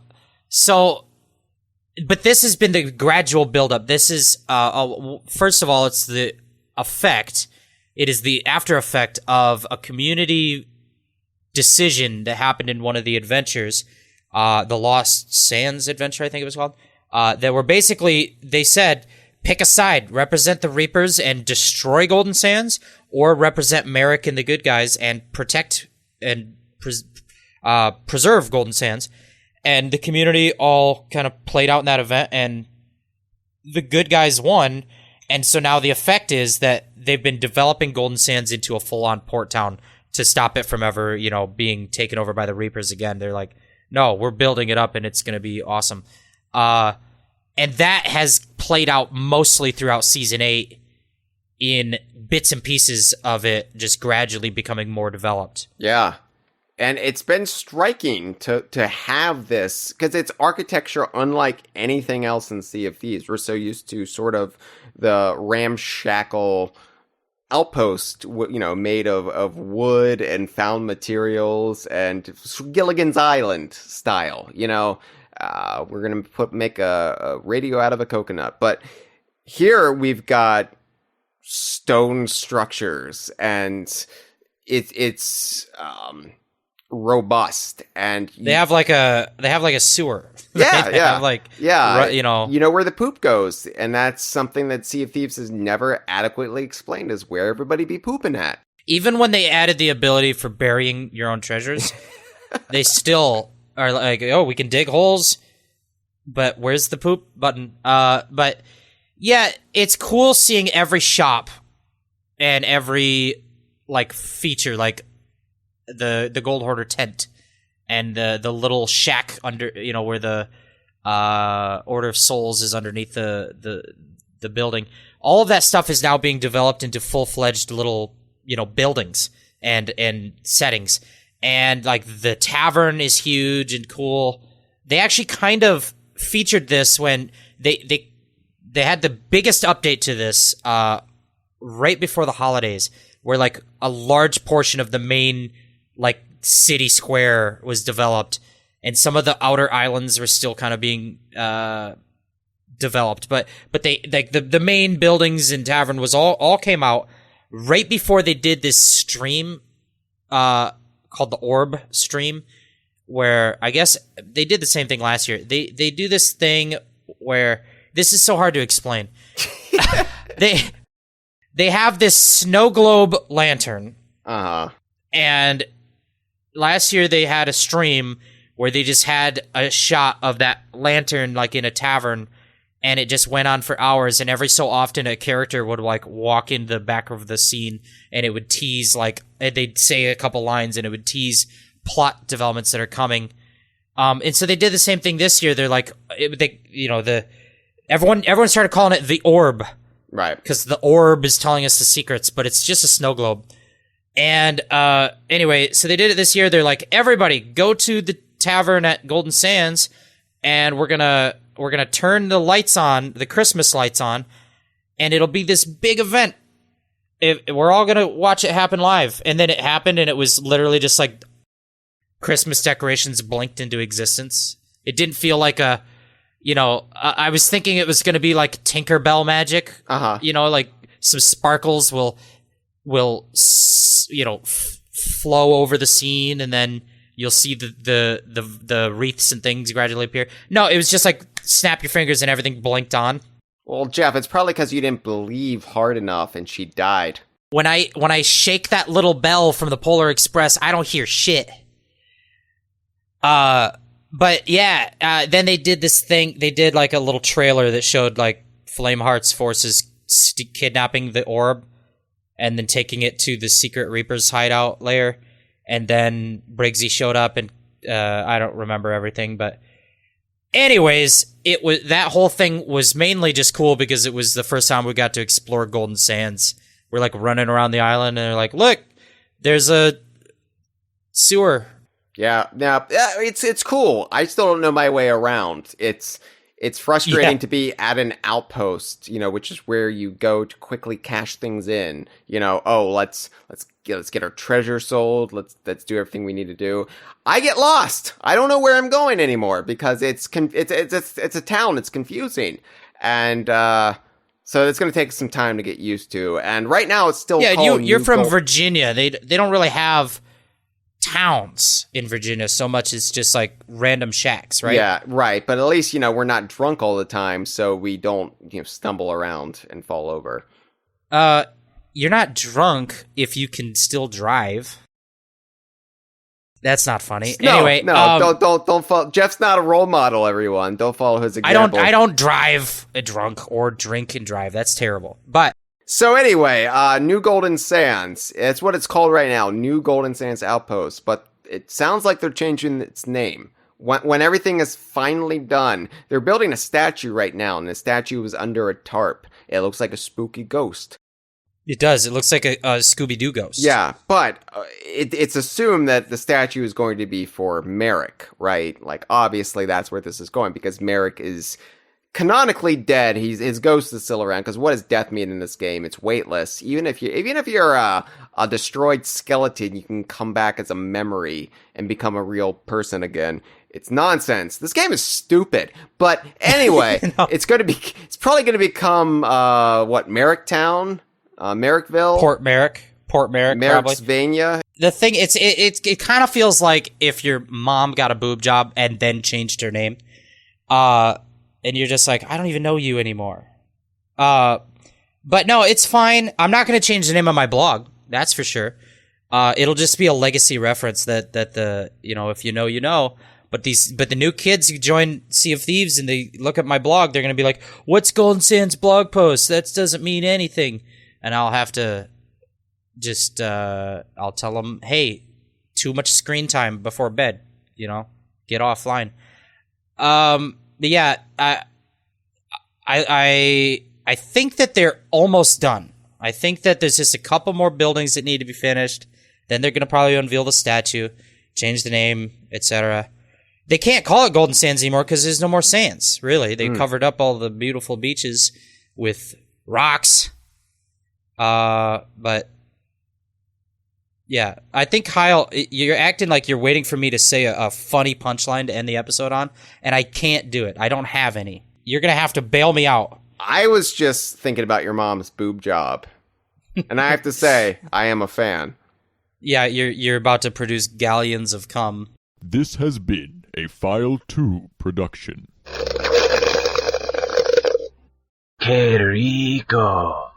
this has been the gradual buildup. This is, first of all, it's the effect. It is the after effect of a community decision that happened in one of the adventures, the Lost Sands adventure, I think it was called, that were basically, they said, pick a side, represent the Reapers and destroy Golden Sands, or represent Merrick and the good guys and protect and preserve Golden Sands. And the community all kind of played out in that event, and the good guys won. And so now the effect is that they've been developing Golden Sands into a full-on port town to stop it from ever, being taken over by the Reapers again. They're like, no, we're building it up and it's going to be awesome. And that has played out mostly throughout Season 8 in bits and pieces of it just gradually becoming more developed. Yeah. And it's been striking to have this, because it's architecture unlike anything else in Sea of Thieves. We're so used to sort of the ramshackle outpost, made of wood and found materials and Gilligan's Island style, we're going to make a radio out of a coconut. But here we've got stone structures, and it's robust, and they have like a sewer. Yeah. You know where the poop goes, and that's something that Sea of Thieves has never adequately explained, is where everybody be pooping at. Even when they added the ability for burying your own treasures, they still are like, oh, we can dig holes, but where's the poop button? But yeah, it's cool seeing every shop and every feature, like the Gold Hoarder tent and the little shack under, where the Order of Souls is underneath the building. All of that stuff is now being developed into full-fledged little, buildings and settings. And the tavern is huge and cool. They actually kind of featured this when they had the biggest update to this right before the holidays, where a large portion of the main city square was developed, and some of the outer islands were still kind of being developed. But they the main buildings and tavern was all came out right before they did this stream called the Orb stream, where I guess they did the same thing last year. They do this thing where this is so hard to explain. They have this snow globe lantern. And last year they had a stream where they just had a shot of that lantern like in a tavern, and it just went on for hours, and every so often a character would like walk in the back of the scene and it would tease, like they'd say a couple lines and it would tease plot developments that are coming. And so they did the same thing this year. They're like, everyone started calling it the Orb. Right. Because the orb is telling us the secrets, but it's just a snow globe. And anyway, so they did it this year. They're like, everybody go to the tavern at Golden Sands, and we're gonna turn the lights on, the Christmas lights on, and it'll be this big event. We're all gonna watch it happen live. And then it happened, and it was literally just like Christmas decorations blinked into existence. It didn't feel like a... I was thinking it was going to be like Tinkerbell magic. Like some sparkles will flow over the scene, and then you'll see the wreaths and things gradually appear. No, it was just like snap your fingers and everything blinked on. Well, Jeff, it's probably because you didn't believe hard enough and she died. When I shake that little bell from the Polar Express, I don't hear shit. But yeah, then they did this thing. They did like a little trailer that showed like Flameheart's forces kidnapping the orb and then taking it to the Secret Reaper's hideout lair. And then Briggsy showed up, and I don't remember everything. But anyways, that whole thing was mainly just cool because it was the first time we got to explore Golden Sands. We're like running around the island, and they're like, look, there's a sewer. Yeah, it's cool. I still don't know my way around. It's frustrating to be at an outpost, which is where you go to quickly cash things in. Let's get our treasure sold. Let's do everything we need to do. I get lost. I don't know where I'm going anymore because it's a town. It's confusing, and so it's going to take some time to get used to. And right now, it's still you're from Virginia. They don't really have towns in Virginia so much as just like random shacks, right? Yeah, right. But at least, we're not drunk all the time, so we don't, stumble around and fall over. You're not drunk if you can still drive. That's not funny. Anyway, don't follow. Jeff's not a role model, everyone. Don't follow his example. I don't drive a drunk or drink and drive. That's terrible. But so anyway, New Golden Sands. It's what it's called right now, New Golden Sands Outpost. But it sounds like they're changing its name. When everything is finally done, they're building a statue right now, and the statue is under a tarp. It looks like a spooky ghost. It does. It looks like a Scooby-Doo ghost. Yeah, but it's assumed that the statue is going to be for Merrick, right? Like, obviously that's where this is going, because Merrick is canonically dead. His ghost is still around, because what does death mean in this game? It's weightless. Even if you're a destroyed skeleton, you can come back as a memory and become a real person again. It's nonsense. This game is stupid. But anyway, it's probably going to become Merricktown, Merrickville, Port Merrick, Merricksvania. The thing, it kind of feels like if your mom got a boob job and then changed her name, and you're just like, I don't even know you anymore. But no, it's fine. I'm not going to change the name of my blog. That's for sure. It'll just be a legacy reference that the if you know, you know. But the new kids who join Sea of Thieves and they look at my blog, they're going to be like, what's Golden Sands blog post? That doesn't mean anything. And I'll have to just, I'll tell them, hey, too much screen time before bed, get offline. But yeah, I think that they're almost done. I think that there's just a couple more buildings that need to be finished. Then they're going to probably unveil the statue, change the name, etc. They can't call it Golden Sands anymore because there's no more sands, really. They covered up all the beautiful beaches with rocks. But yeah, I think Hyle, you're acting like you're waiting for me to say a funny punchline to end the episode on, and I can't do it. I don't have any. You're going to have to bail me out. I was just thinking about your mom's boob job, and I have to say, I am a fan. Yeah, you're about to produce galleons of cum. This has been a File 2 production. Que rico.